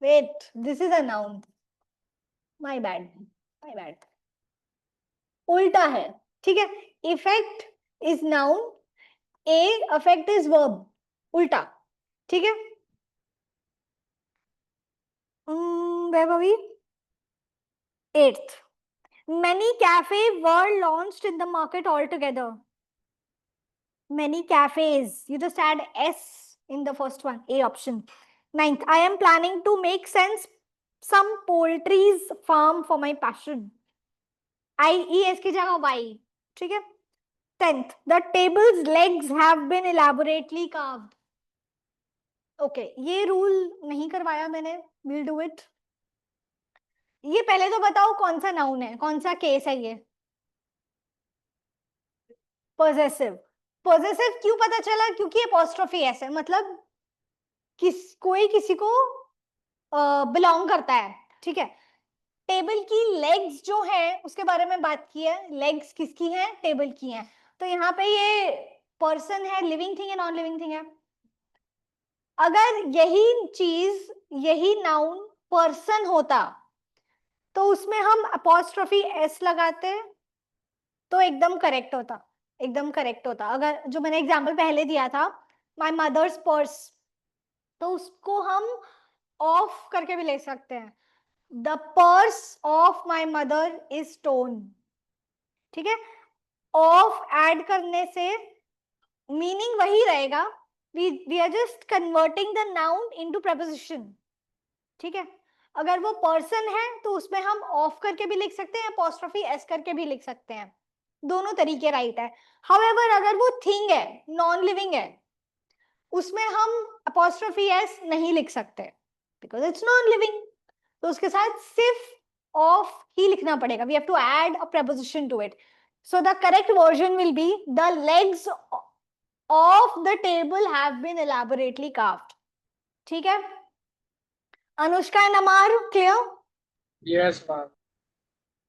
wait, this is a noun, my bad my bad, उल्टा है, ठीक है। Effect is noun, A affect is verb, उल्टा, ठीक है। Vaibhavi, 8th, many cafe were launched in the market altogether. Many cafes, you just add s in the first one, A option. 9th, I am planning to make sense some poultry's farm for my passion. IES की जगह Y, ठीक है। 10th, the table's legs have been elaborately carved. Okay, ये rule नहीं करवाया मैंने, we'll do it. ये पहले तो बताओ कौन सा नाउन है, कौन सा केस है ये? पॉजेसिव। पॉजेसिव क्यों पता चला? क्योंकि अपोस्ट्रोफी एस है, मतलब कोई किसी को बिलोंग करता है, ठीक है। टेबल की लेग्स जो है उसके बारे में बात की है, लेग्स किसकी हैं? टेबल की हैं। तो यहाँ पे ये पर्सन है, लिविंग थिंग है, नॉन लिविंग थिंग है? अगर यही चीज, यही नाउन पर्सन होता तो उसमें हम अपोस्ट्रोफी एस लगाते तो एकदम करेक्ट होता, एकदम करेक्ट होता। अगर जो मैंने एग्जांपल पहले दिया था, माय मदर्स पर्स, तो उसको हम ऑफ करके भी ले सकते हैं, the purse of my mother is stolen, ठीक है। ऑफ ऐड करने से मीनिंग वही रहेगा, we are just converting the noun into preposition, ठीक है। अगर वो पर्सन है तो उसमें हम ऑफ करके भी लिख सकते हैं, अपोस्ट्रोफी एस करके भी लिख सकते हैं, दोनों तरीके राइट है। हाउएवर अगर वो थिंग है, नॉन लिविंग है, उसमें हम अपोस्ट्रोफी एस नहीं लिख सकते बिकॉज इट्स नॉन लिविंग, तो उसके साथ सिर्फ ऑफ ही लिखना पड़ेगा, we have to add a preposition to it. So the correct version will be the legs of the table have been elaborately carved, ठीक है। Anushka and Amar, clear? Yes, ma'am.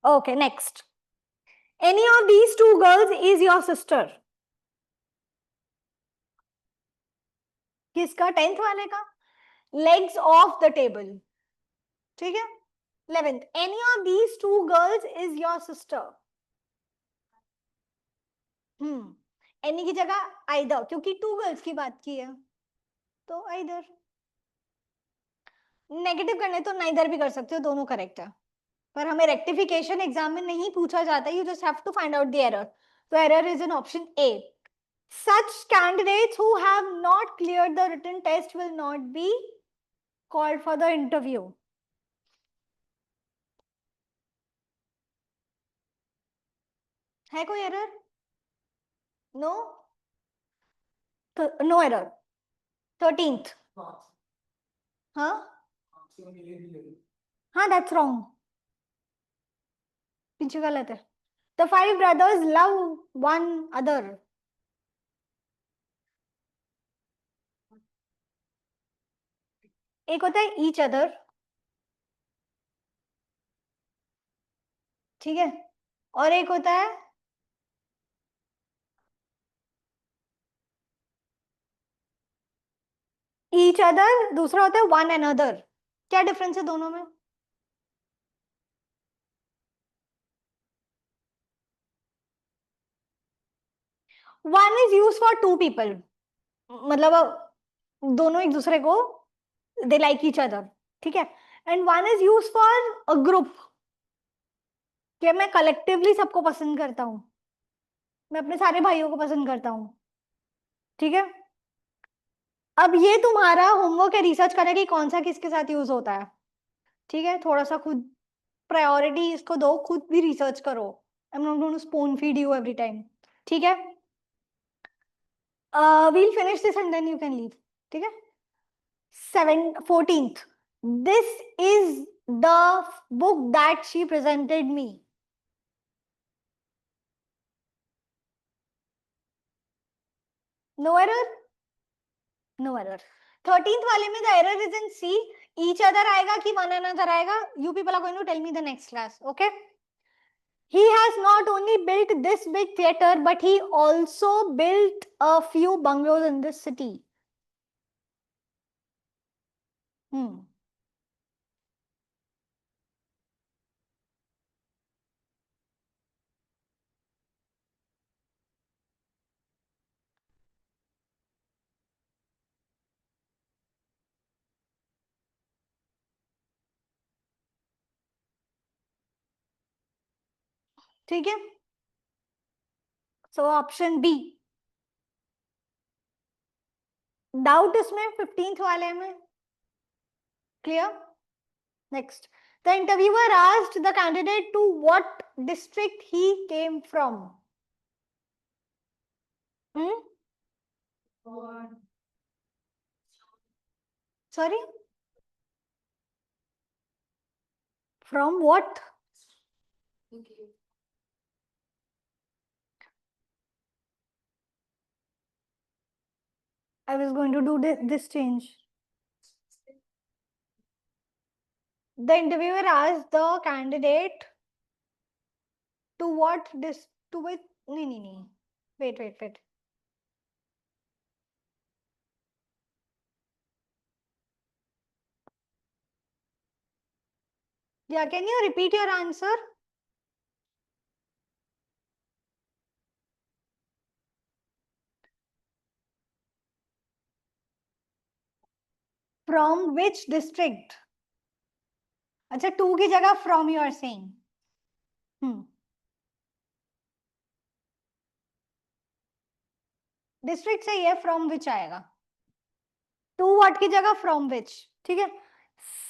Okay, next. Any of these two girls is your sister? किसका? 10th वाले का। Legs of the table, ठीक है। 11th, any of these two girls is your sister? any की जगह either, क्योंकि two girls की बात की है तो either। नेगेटिव करने तो नाइदर भी कर सकते हो, दोनों करेक्ट है, पर हमें रेक्टिफिकेशन एग्जाम में नहीं पूछा जाता, you just have to find out the error, तो error is in option A. Such candidates who have not cleared the written test will not be called for the interview. है कोई error? No, no error. 13th, हाँ हाँ, that's wrong, पीछे गलत है। The 5 brothers love one other. एक होता है each other, ठीक है, और एक होता है each other, दूसरा होता है one another। क्या डिफरेंस है दोनों में? One is used for two people, मतलब दोनों एक दूसरे को they like each other, ठीक है। And one is used for a group, कि मैं कलेक्टिवली सबको पसंद करता हूँ, मैं अपने सारे भाइयों को पसंद करता हूँ, ठीक है। अब ये तुम्हारा होमवर्क है रिसर्च करने की कौन सा किसके साथ यूज होता है, ठीक है। थोड़ा सा खुद प्रायोरिटी इसको दो, खुद भी रिसर्च करो, I am not going to spoon feed you every time, ठीक है। We'll finish this and then you can leave, ठीक है। 14th, This is the book that she presented me. No error? No error. 13th वाले में the error is in C. Each other आएगा कि one another आएगा? You people are going to tell me the next class. Okay? He has not only built this big theater, but he also built a few bungalows in this city. ठीक है? So option B. Doubt इसमें 15th वाले में. Clear? Next. The interviewer asked the candidate to what district he came from. Sorry? From what? Okay. I was going to do this change. The interviewer asked the candidate to what to which no. Wait. Yeah, can you repeat your answer? From which district? अच्छा, to की जगह from you are saying. District सही है, from which आएगा. To what की जगह from which. ठीक है.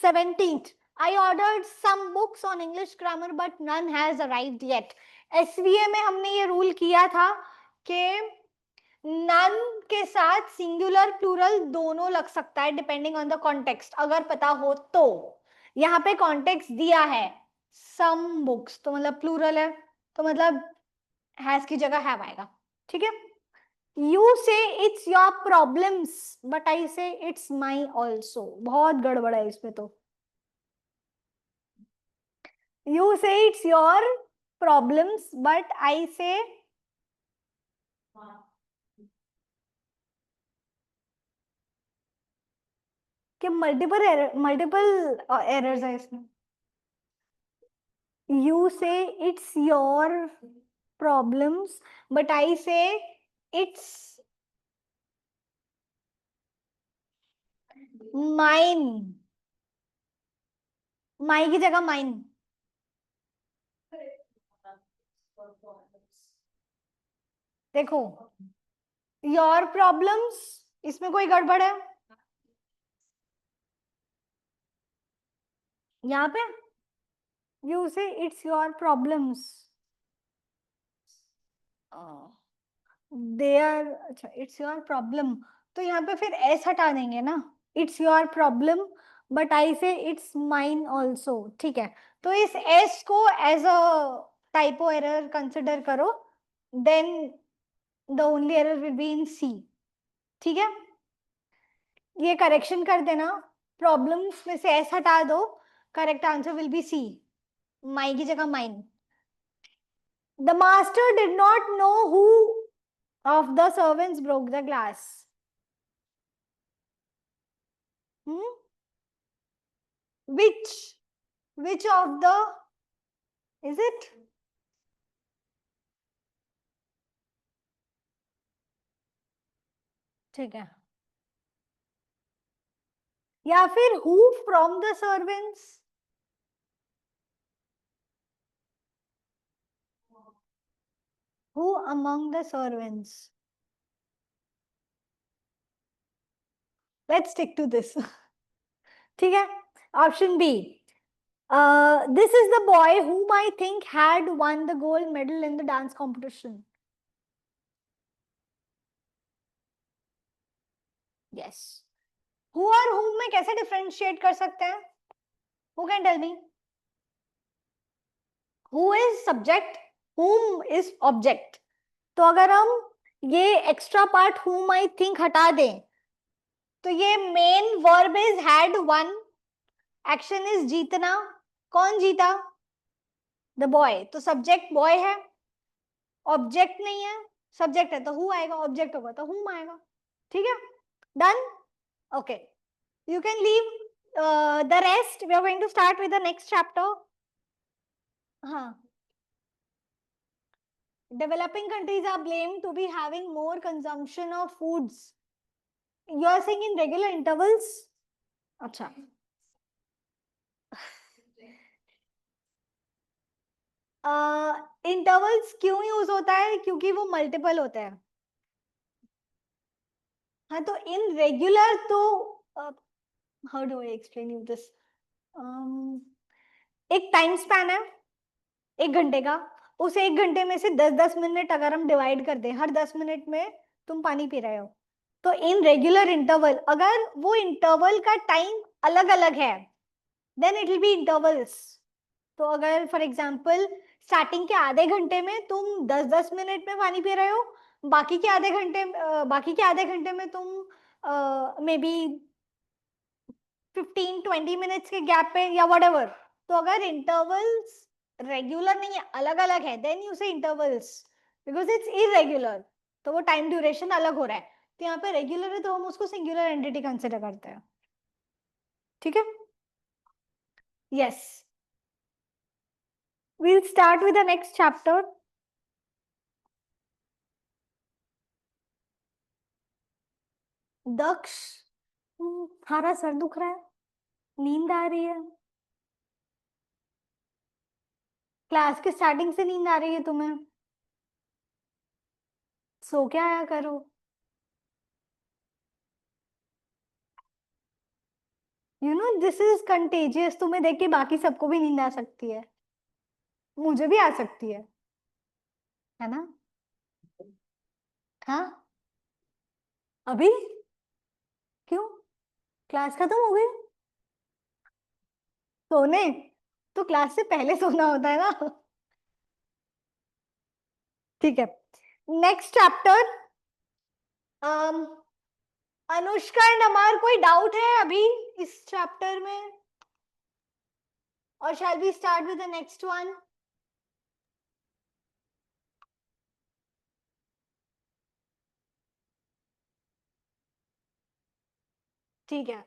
17th. I ordered some books on English grammar but none has arrived yet. SVA में हमने ये रूल किया था कि none के साथ सिंगुलर प्लूरल दोनों लग सकता है डिपेंडिंग ऑन द कॉन्टेक्स्ट, अगर पता हो तो. यहाँ पे कॉन्टेक्स्ट दिया है some books, तो मतलब प्लूरल है, तो मतलब has की जगह have आएगा. ठीक है. You say it's your problems, but I say it's my also. बहुत गड़बड़ है इसमें तो. You say it's your problems, but I say कि मल्टीपल एरर्स है इसमें. You say it's your problems, but I say it's mine. My की जगह mine. देखो, your problems इसमें कोई गड़बड़ है यहाँ पे. You say it's your problems. They are, अच्छा, it's your problem, तो यहाँ पे फिर s हटा देंगे ना. It's your problem, but I say it's mine also. ठीक है. तो इस s को as a typo error consider करो. Then the only error will be in C. ठीक है. ये करेक्शन कर देना. प्रॉब्लम्स में से s हटा दो. Correct answer will be C. माई की जगह mine. The master did not know who of the servants broke the glass. Which of the is it? ठीक है. या फिर who from the servants? Who among the servants? Let's stick to this. ठीक है. Option B. This is the boy whom I think had won the gold medal in the dance competition. Yes. Who और whom में कैसे differentiate कर सकते हैं? Who can tell me? Who is subject, whom is object. तो अगर हम ये extra part whom I think हटा दें तो ये main verb is had one, action is जीतना. कौन जीता? The boy. तो सब्जेक्ट बॉय है, ऑब्जेक्ट नहीं है, सब्जेक्ट है तो हु आएगा, ऑब्जेक्ट होगा तो हुम आएगा. ठीक है, done. Okay, you can leave the rest. We are going to start with the next chapter. हाँ, developing countries are blamed to be having more consumption of foods. You are saying in regular intervals. अच्छा, intervals क्यों use होता है? क्योंकि वो multiple होते हैं. हाँ, तो इन रेगुलर तो how do I explain you this? एक टाइम स्पैन है 1 घंटे का. उस 1 घंटे में से 10-10 मिनट अगर हम डिवाइड कर दें, हर 10 मिनट में तुम पानी पी रहे हो, तो इन रेगुलर इंटरवल अगर वो इंटरवल का टाइम अलग अलग है then it will be intervals. तो अगर फॉर एग्जांपल स्टार्टिंग के आधे घंटे में तुम 10-10 मिनट में पानी पी रहे हो, बाकी के आधे घंटे में तुम मे बी 15-20 मिनट्स के गैप पे या व्हाटएवर. तो अगर इंटरवल्स रेगुलर नहीं है, अलग अलग है, देन यू से इंटरवल्स. बिकॉज इट्स इरेगुलर तो वो टाइम ड्यूरेशन अलग हो रहा है. तो यहाँ पे रेगुलर है तो हम उसको सिंगुलर एंटिटी कंसिडर करते हैं. ठीक है, yes. We'll start with the next chapter. दक्ष, तुम्हारा सर दुख रहा है, नींद आ रही है, क्लास के स्टार्टिंग से नींद आ रही है तुम्हें, सो क्या आया करो. You know this is contagious. तुम्हें देख के बाकी सबको भी नींद आ सकती है, मुझे भी आ सकती है ना? हाँ, अभी क्यों? क्लास खत्म हो गई? सोने तो क्लास से पहले सोना होता है ना. ठीक है, next chapter. Anushka and Amar, कोई डाउट है अभी इस चैप्टर में? और shall we start with the next one? ठीक है,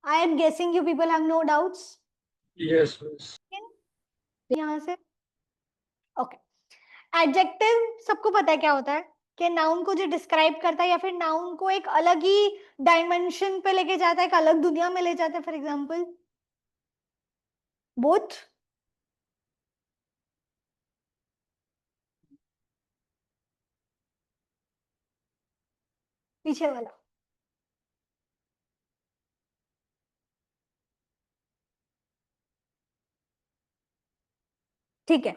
I am guessing you people have no doubts. Yes, miss. यहाँ से ओके. एडजेक्टिव सबको पता है क्या होता है, कि नाउन को जो डिस्क्राइब करता है या फिर नाउन को एक अलग ही डायमेंशन पे लेके जाता है, एक अलग दुनिया में ले जाता है. फॉर एग्जांपल बोथ, पीछे वाला. ठीक है,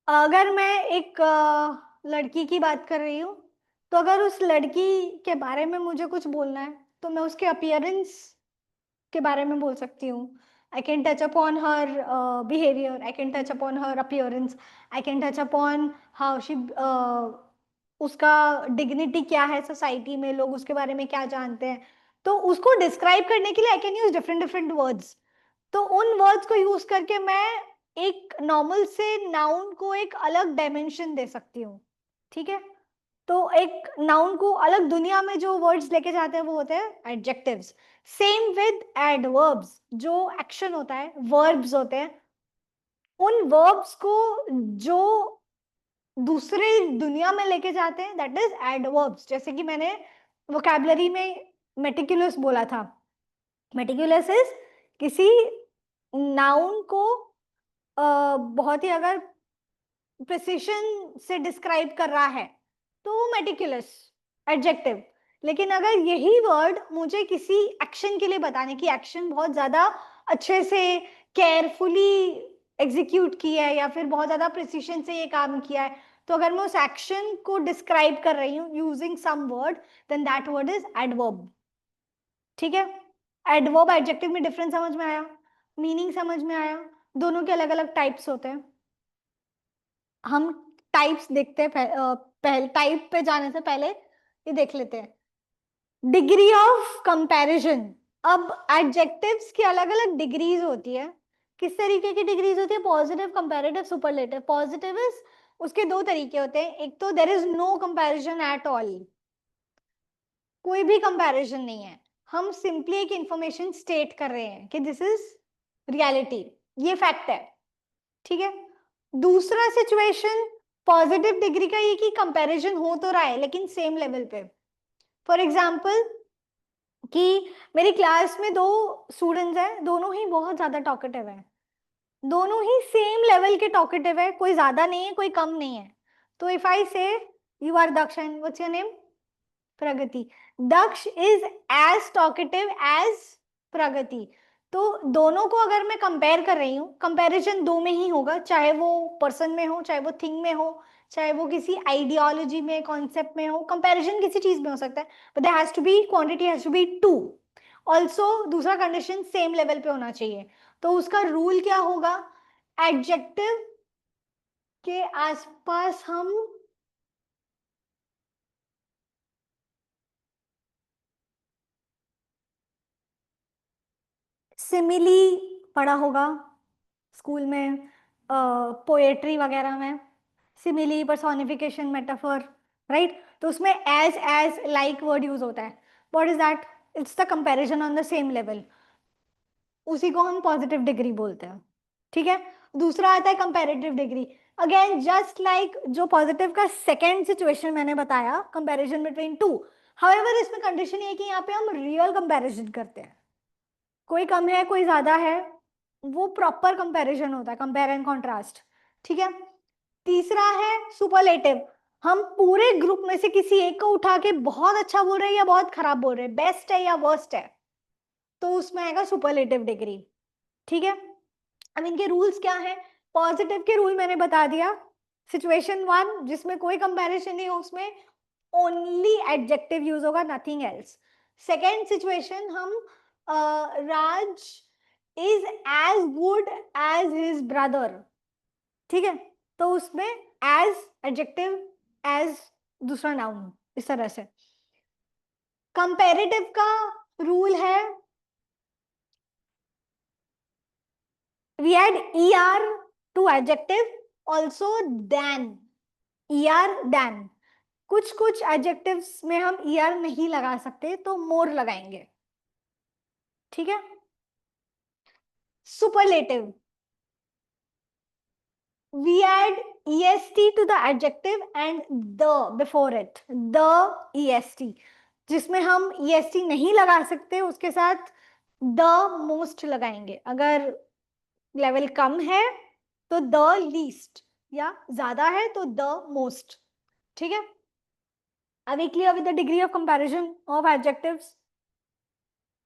अगर मैं एक लड़की की बात कर रही हूँ, तो अगर उस लड़की के बारे में मुझे कुछ बोलना है तो मैं उसके अपीयरेंस के बारे में बोल सकती हूँ. I can touch upon her behaviour, I can touch upon her appearance, I can touch upon how she, उसका डिग्निटी क्या है सोसाइटी में, लोग उसके बारे में क्या जानते हैं. तो उसको डिस्क्राइब करने के लिए I can use different different words. तो उन वर्ड्स को यूज करके मैं एक नॉर्मल से नाउन को एक अलग डायमेंशन दे सकती हूँ. ठीक है, तो एक नाउन को अलग दुनिया में जो वर्ड्स लेके जाते हैं वो होते हैं एडजेक्टिव्स. सेम विद एडवर्ब्स, जो एक्शन होता है, वर्ब्स होते हैं, उन वर्ब्स को जो दूसरे दुनिया में लेके जाते हैं दैट इज एडवर्ब्स. जैसे कि मैंने वोकैबुलरी में मेटिकुलस बोला था. मेटिकुलस इज किसी नाउन को बहुत ही अगर प्रिसिशन से डिस्क्राइब कर रहा है तो वो मेटिकुलस एडजेक्टिव. लेकिन अगर यही वर्ड मुझे किसी एक्शन के लिए बताने की, एक्शन बहुत ज्यादा अच्छे से केयरफुली एग्जीक्यूट किया है या फिर बहुत ज्यादा प्रिसिशन से ये काम किया है, तो अगर मैं उस एक्शन को डिस्क्राइब कर रही हूँ using some word, then that word is adverb. ठीक है, एडवर्ब एडजेक्टिव में डिफरेंस समझ में आया, मीनिंग समझ में आया, दोनों के अलग अलग टाइप्स होते हैं। हम टाइप्स देखते हैं, पहले टाइप पे जाने से पहले ये देख लेते हैं डिग्री ऑफ कंपैरिजन। अब एडजेक्टिव्स की अलग अलग डिग्रीज होती है। किस तरीके की डिग्रीज होती है? Positive, comparative, superlative. Positive is, उसके दो तरीके होते हैं, एक तो there is no comparison at all, कोई भी कंपैरिजन नहीं है, हम सिंपली एक इंफॉर्मेशन स्टेट कर रहे हैं कि दिस इज रियलिटी, ये फैक्ट है, ठीक है। दूसरा सिचुएशन पॉजिटिव डिग्री का ये कि कंपैरिजन हो तो रहा है लेकिन सेम लेवल पे। फॉर एग्जाम्पल कि मेरी क्लास में दो स्टूडेंट्स हैं, दोनों ही बहुत ज्यादा टॉकेटिव हैं, दोनों ही सेम लेवल के टॉकेटिव है, कोई ज्यादा नहीं है कोई कम नहीं है। तो if I say you are Daksh and what's your name? Pragati. Daksh is as talkative as Pragati. तो दोनों को अगर मैं कंपेयर कर रही हूँ, कंपैरिजन दो में ही होगा, चाहे वो पर्सन में हो, चाहे वो थिंग में हो, चाहे वो किसी आइडियोलॉजी में, कॉन्सेप्ट में हो, कंपैरिजन किसी चीज में हो सकता है, but there has to be, quantity has to be two. Also दूसरा कंडीशन सेम लेवल पे होना चाहिए। तो उसका रूल क्या होगा? एडजेक्टिव के आसपास हम सिमिली पढ़ा होगा स्कूल में, पोएट्री वगैरह में, सिमिली, पर्सोनिफिकेशन, मेटाफर, राइट। तो उसमें एज लाइक वर्ड यूज होता है। What is that? It's the comparison on the same level, उसी को हम पॉजिटिव डिग्री बोलते हैं, ठीक है। दूसरा आता है comparative degree. Again just like जो पॉजिटिव का सेकेंड सिचुएशन मैंने बताया, कंपैरिजन बिटवीन टू, हाउएवर इसमें कंडीशन ये है कि यहाँ पे हम रियल कंपैरिजन करते हैं, कोई कम है कोई ज्यादा है, वो प्रॉपर कंपैरिजन होता है, कंपेयर एंड कॉन्ट्रास्ट, ठीक है। तीसरा है सुपरलेटिव, हम पूरे ग्रुप में से किसी एक को उठा के बहुत अच्छा बोल रहे हैं या बहुत खराब बोल रहे हैं, बेस्ट है या वर्स्ट है, तो उसमें आएगा सुपरलेटिव डिग्री, ठीक है। अब इनके रूल्स क्या है? पॉजिटिव के रूल मैंने बता दिया। सिचुएशन वन जिसमें कोई कंपैरिजन नहीं हो, उसमें ओनली एडजेक्टिव यूज होगा, नथिंग एल्स। सेकेंड सिचुएशन हम Raj is as good as his brother, ठीक है। तो उसमें एज एडजेक्टिव, एज दूसरा नाउन, इस तरह से। कंपैरेटिव का रूल है we add er to adjective, also than, er than। कुछ कुछ एडजेक्टिव्स में हम er नहीं लगा सकते तो मोर लगाएंगे, ठीक है। Superlative we add est to the adjective and the before it, the est, जिसमें हम est नहीं लगा सकते उसके साथ the most लगाएंगे। अगर लेवल कम है तो द लीस्ट, या ज्यादा है तो द मोस्ट, ठीक है। Are we clear with the degree of comparison of adjectives?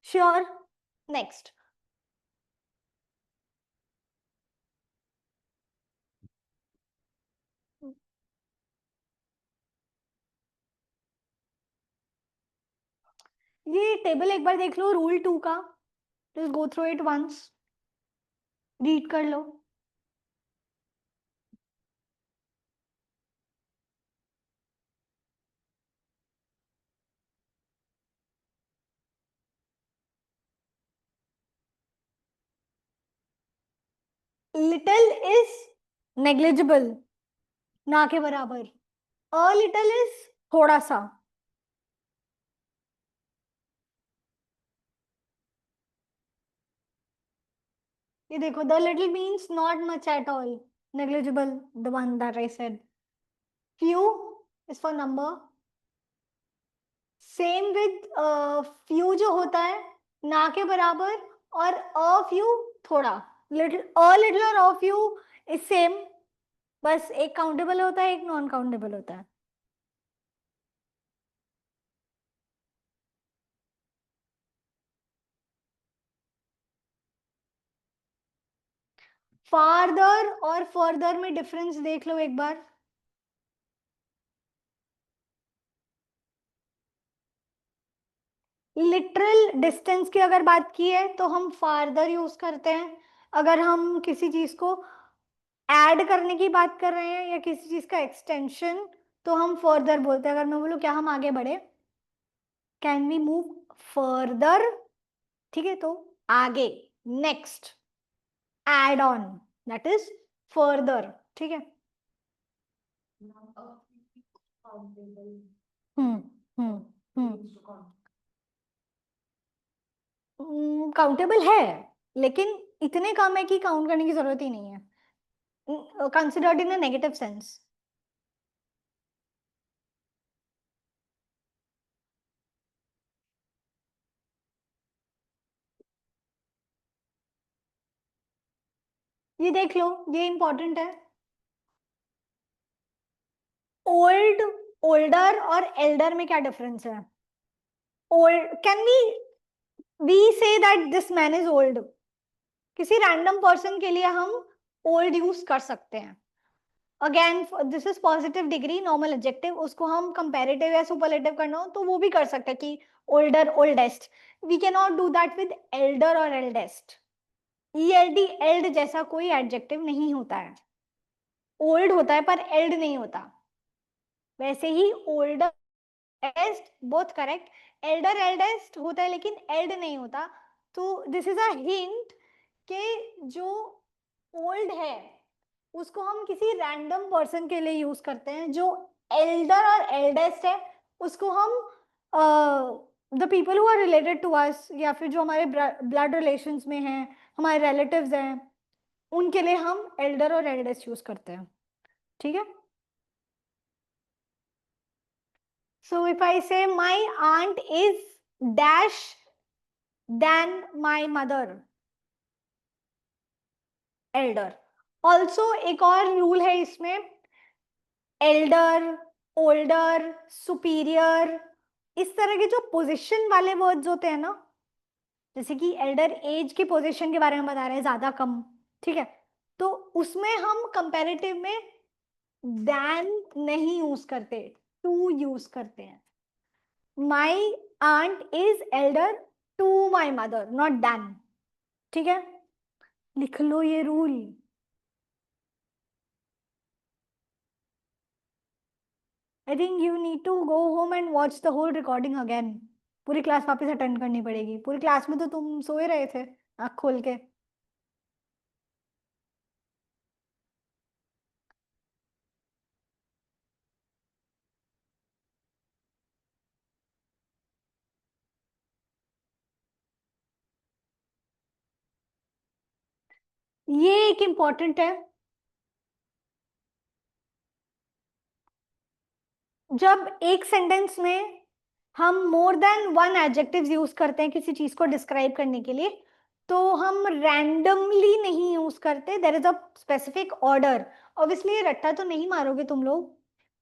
Sure. Next. ये टेबल एक बार देख लो, रूल 2 का, just go through it once, read कर लो। लिटिल इज नेग्लिजिबल, ना के बराबर। अ लिटिल इज थोड़ा सा, ये देखो, the little means not much at all, negligible the one that I said. Few is for number, same with few जो होता है ना के बराबर, और अ फ्यू थोड़ा, लिटिल, अ लिटिल और अ फ्यू इज सेम, बस एक काउंटेबल होता है एक नॉन काउंटेबल होता है। फार्दर और फर्दर में डिफरेंस देख लो एक बार। लिटरल डिस्टेंस की अगर बात की है तो हम फार्दर यूज करते हैं। अगर हम किसी चीज को ऐड करने की बात कर रहे हैं या किसी चीज का एक्सटेंशन तो हम फर्दर बोलते हैं। अगर मैं बोलूँ क्या हम आगे बढ़े, कैन वी मूव फर्दर, ठीक है, तो आगे, next, add on, that is further, ठीक है। हम्म हम्म हम्म काउंटेबल है, लेकिन इतने कम है कि काउंट करने की जरूरत ही नहीं है, considered in a negative sense. ये देख लो, ये इंपॉर्टेंट है। ओल्ड, ओल्डर और एल्डर में क्या डिफरेंस है? Old, can we say that this man is old? किसी रैंडम पर्सन के लिए हम ओल्ड यूज कर सकते हैं। Again this is positive degree, normal adjective, उसको हम कंपैरेटिव या सुपरलेटिव करना हो तो वो भी कर सकते हैं कि older, oldest. We can not do that with elder और एल्डेस्ट। ईएलडी, एल्ड जैसा कोई एडजेक्टिव नहीं होता है। ओल्ड होता है पर एल्ड नहीं होता। वैसे ही older, eldest both correct, elder eldest होता है लेकिन एल्ड नहीं होता। तो दिस इज अ हिंट कि जो ओल्ड है उसको हम किसी रैंडम पर्सन के लिए यूज करते हैं। जो एल्डर और एल्डेस्ट है उसको हम the people who are related to us या फिर जो हमारे ब्लड रिलेशंस में हैं, हमारे रिलेटिव्स हैं, उनके लिए हम एल्डर और एल्डेस्ट यूज करते हैं, ठीक है। So if I say my aunt is dash than my mother, elder. Also एक और रूल है इसमें, एल्डर, ओल्डर, सुपीरियर, इस तरह के जो पोजीशन वाले वर्ड्स होते हैं ना, जैसे कि एल्डर एज की पोजीशन के बारे में बता रहे हैं, ज्यादा कम, ठीक है, तो उसमें हम कंपैरेटिव में than नहीं यूज करते, टू यूज करते हैं। My aunt is elder to my mother, not than, ठीक है। लिख लो ये rule. I think you need to go home and watch the whole recording again. पूरी क्लास वापस अटेंड करनी पड़ेगी। पूरी क्लास में तो तुम सोए रहे थे आँख खोल के। ये एक इम्पॉर्टेंट है। जब एक सेंटेंस में हम more than one adjectives use करते हैं किसी चीज को डिस्क्राइब करने के लिए, तो हम रैंडमली नहीं यूज करते, there is a specific order. Obviously ये रट्टा तो नहीं मारोगे तुम लोग,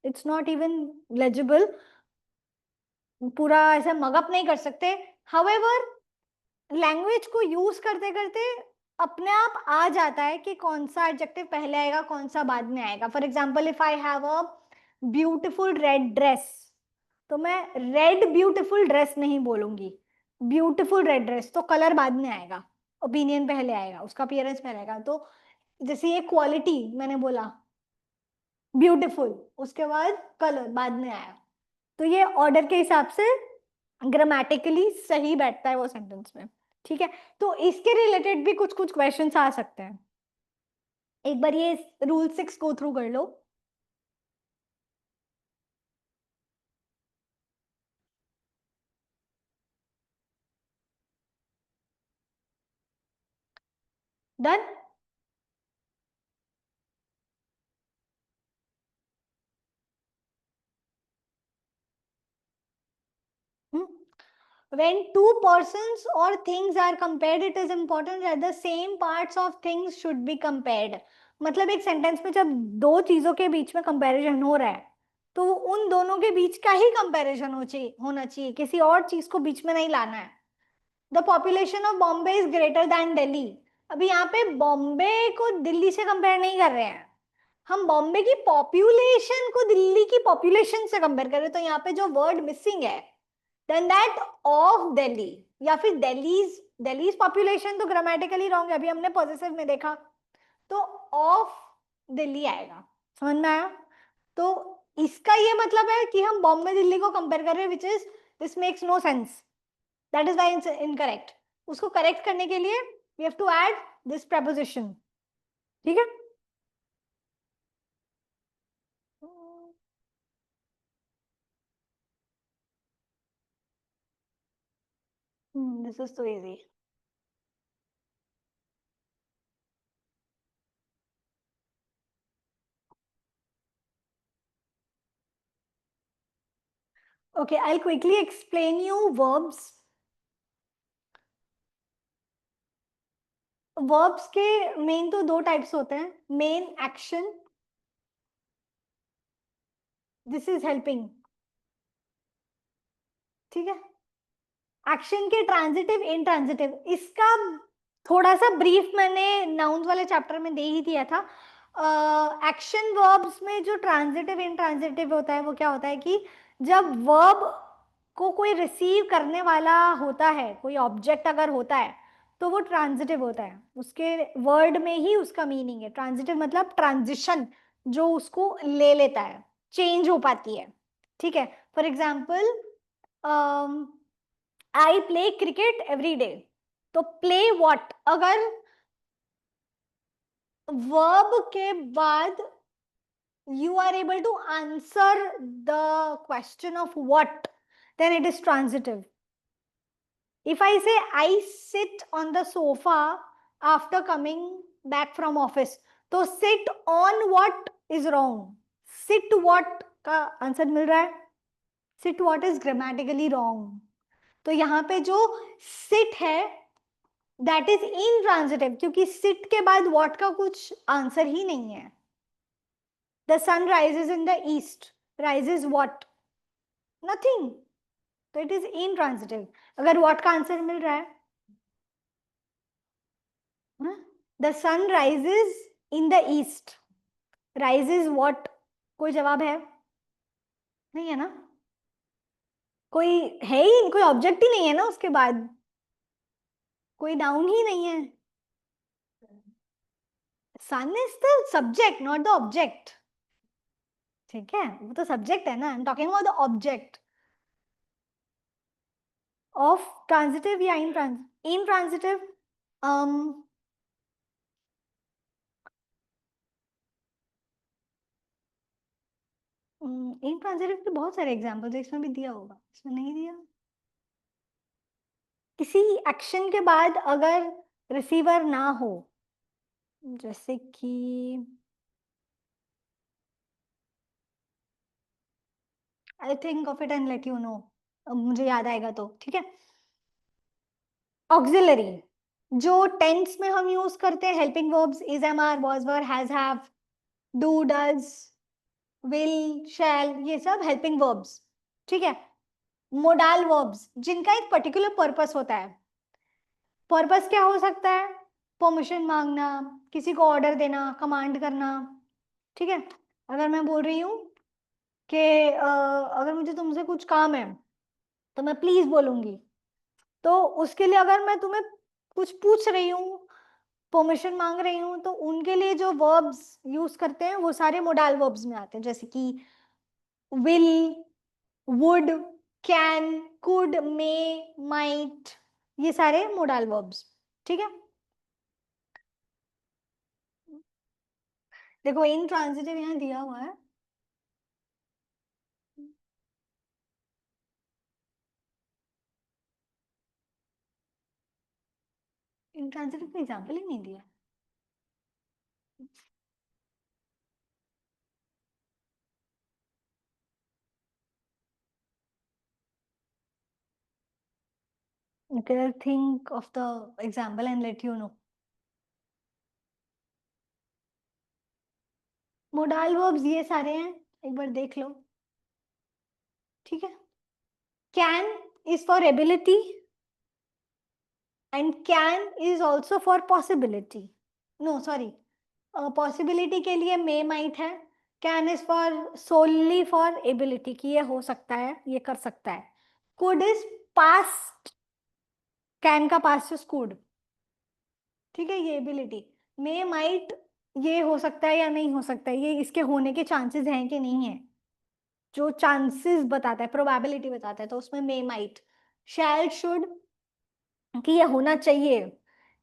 इट्स नॉट इवन लेजिबल, पूरा ऐसे मगअप नहीं कर सकते। हाउएवर लैंग्वेज को यूज करते करते अपने आप आ जाता है कि कौन सा एडजेक्टिव पहले आएगा कौन सा बाद में आएगा। For example if I have a beautiful red dress, तो मैं रेड ब्यूटिफुल ड्रेस नहीं बोलूंगी, ब्यूटिफुल रेड ड्रेस, तो कलर बाद में आएगा, ओपिनियन पहले आएगा, उसका अपीयरेंस पहले आएगा। तो जैसे ये क्वालिटी मैंने बोला ब्यूटिफुल, उसके बाद कलर बाद में आया, तो ये ऑर्डर के हिसाब से ग्रामेटिकली सही बैठता है वो सेंटेंस में, ठीक है। तो इसके रिलेटेड भी कुछ कुछ क्वेश्चंस आ सकते हैं। एक बार ये रूल 6 गो थ्रू कर लो। Done. When two persons or things are compared, it is important that the same parts of things should be compared. मतलब एक सेंटेंस में जब दो चीजों के बीच में कंपैरिजन हो रहा है तो उन दोनों के बीच का ही कंपैरिजन होना चाहिए, किसी और चीज को बीच में नहीं लाना है। The population of Bombay is greater than Delhi. अभी यहाँ पे बॉम्बे को दिल्ली से कंपेयर नहीं कर रहे हैं, हम बॉम्बे की पॉपुलेशन को दिल्ली की पॉपुलेशन से कंपेयर कर रहे हैं। तो यहाँ पे जो वर्ड मिसिंग है देन दैट ऑफ दिल्ली, या फिर दिल्लीज पॉपुलेशन तो ग्रामेटिकली रॉन्ग है, अभी हमने पॉजिटिव में देखा, तो ऑफ दिल्ली आएगा। समझ में आया? तो इसका ये मतलब है कि हम बॉम्बे दिल्ली को कंपेयर कर रहे हैं, which is this makes no sense, that is why incorrect. उसको करेक्ट करने के लिए we have to add this preposition, ठीक है? This is so easy. Okay, I'll quickly explain you verbs. Verbs के मेन तो दो टाइप्स होते हैं, main action, this is helping, ठीक है? एक्शन के ट्रांजिटिव, इनट्रांजिटिव, इसका थोड़ा सा ब्रीफ मैंने नाउन्स वाले चैप्टर में दे ही दिया था। एक्शन वर्ब्स में जो ट्रांजिटिव इनट्रांजिटिव होता है वो क्या होता है कि जब वर्ब को कोई रिसीव करने वाला होता है, कोई ऑब्जेक्ट अगर होता है तो वो ट्रांजिटिव होता है, उसके वर्ड में ही उसका मीनिंग है। ट्रांजिटिव मतलब ट्रांजिशन, जो उसको ले लेता है, चेंज हो पाती है, ठीक है? For example I play cricket every day, तो प्ले वॉट, अगर वर्ब के बाद you are able to answer the question of what, then it is transitive. If I say I sit on the sofa after coming back from office, तो sit on what is wrong, sit what का answer मिल रहा है, sit what is grammatically wrong. तो यहाँ पे जो sit है that is intransitive, क्योंकि sit के बाद what का कुछ आंसर ही नहीं है. The sun rises in the east, rises what? Nothing. तो it is intransitive. अगर what का आंसर मिल रहा है, the sun rises in the east, rises what? कोई जवाब है? नहीं है ना? कोई है ही, कोई ऑब्जेक्ट ही नहीं है ना उसके बाद, कोई नाउन ही नहीं है. sun is the subject, not the object. ठीक है, वो तो सब्जेक्ट है ना. I am talking about the object of transitive या इनट्रांजिटिव. इनट्रांजिटिव के बहुत सारे एग्जांपल्स इसमें भी दिया होगा, इसमें नहीं दिया. किसी एक्शन के बाद अगर रिसीवर ना हो, जैसे कि I think of it and let you know, मुझे याद आएगा तो, ठीक है? ऑक्सिलरी, जो टेंस में हम यूज करते हैं, helping verbs, is, am, are, was, were, has, have, do, does, will, shall, ये सब हेल्पिंग वर्ब्स, ठीक है? मोडाल वर्ब्स, जिनका एक पर्टिकुलर पर्पस होता है. पर्पस क्या हो सकता है? परमिशन मांगना, किसी को ऑर्डर देना, कमांड करना, ठीक है? अगर मैं बोल रही हूँ कि अगर मुझे तुमसे कुछ काम है तो मैं प्लीज बोलूंगी, तो उसके लिए अगर मैं तुम्हें कुछ पूछ रही हूँ, परमिशन मांग रही हूँ, तो उनके लिए जो वर्ब्स यूज करते हैं वो सारे मोडाल वर्ब्स में आते हैं, जैसे कि will, would, can, could, may, might, ये सारे मोडाल वर्ब्स, ठीक है? देखो इनट्रांजिटिव यहाँ दिया हुआ है, इनट्रांजिटिव का एग्जाम्पल ही नहीं दिया. Okay, I'll think of the example and let you know. Modal verbs ये सारे हैं, एक बार देख लो, ठीक है? Can is for ability and can is also for possibility. No sorry, possibility के लिए मे, माइट है. Can is for solely for ability, कि ये हो सकता है, ये कर सकता है. कुड इज पास्ट, कैन का पास्ट इज कुड, ठीक है, ये एबिलिटी। मे माइट ये हो सकता है या नहीं हो सकता है, ये इसके होने के चांसेस हैं कि नहीं है, जो चांसेस बताता है, प्रोबेबिलिटी बताता है, तो उसमें मे माइट। शैल शुड कि ये होना चाहिए,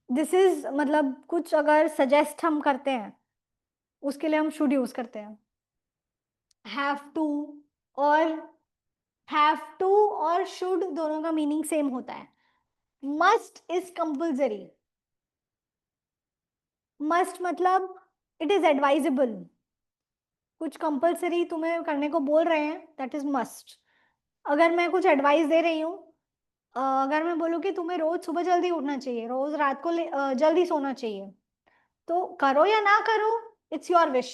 दिस इज मतलब कुछ अगर सजेस्ट हम करते हैं उसके लिए हम शुड यूज करते हैं। हैव टू और हैव टू और शुड दोनों का मीनिंग सेम होता है। मस्ट इज कंपल्सरी, मस्ट मतलब इट इज एडवाइजेबल, कुछ कंपल्सरी तुम्हें करने को बोल रहे हैं, दैट इज मस्ट। अगर मैं कुछ एडवाइस दे रही हूँ, अगर मैं बोलूँ कि तुम्हें रोज सुबह जल्दी उठना चाहिए, रोज रात को जल्दी सोना चाहिए, तो करो या ना करो, it's your wish,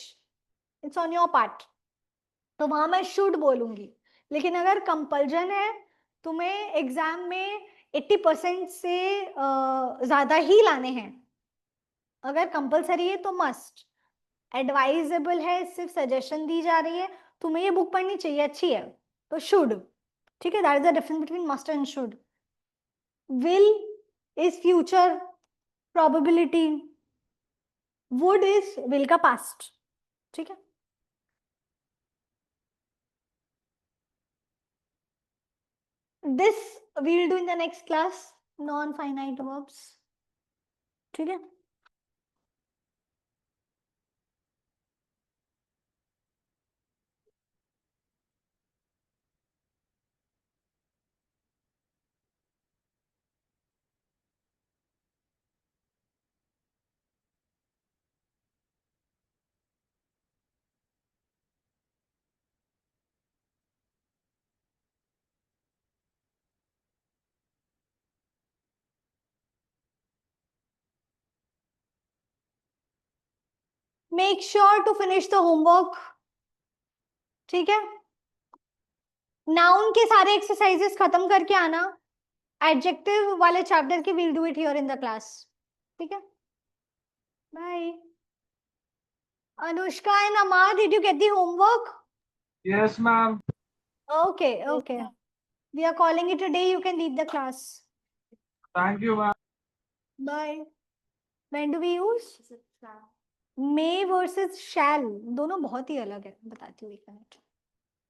it's on your part, तो वहां मैं शुड बोलूंगी। लेकिन अगर कंपल्जन है, तुम्हें एग्जाम में 80% से ज्यादा ही लाने हैं, अगर कंपल्सरी है तो मस्ट, एडवाइजेबल है सिर्फ सजेशन दी जा रही है, तुम्हें ये बुक पढ़नी चाहिए, अच्छी है, तो शुड, ठीक है, that is the difference between must and should. Will is future probability, would is will का पास्ट, ठीक है। This we will do in the next class, non finite verbs, ठीक है। Make sure to finish the homework, ठीक है। Noun के सारे exercises खत्म करके आना, एडजेक्टिव वाले चैप्टर की will do it here in the class, ठीक है। बाय। अनुष्का एंड अमा, did you get the homework? Yes, ma'am. Okay, okay, we are calling it a day, you can leave the class. Thank you, ma'am. Bye. When do we use may versus shall, दोनों बहुत ही अलग है, बताती हूँ एक minute.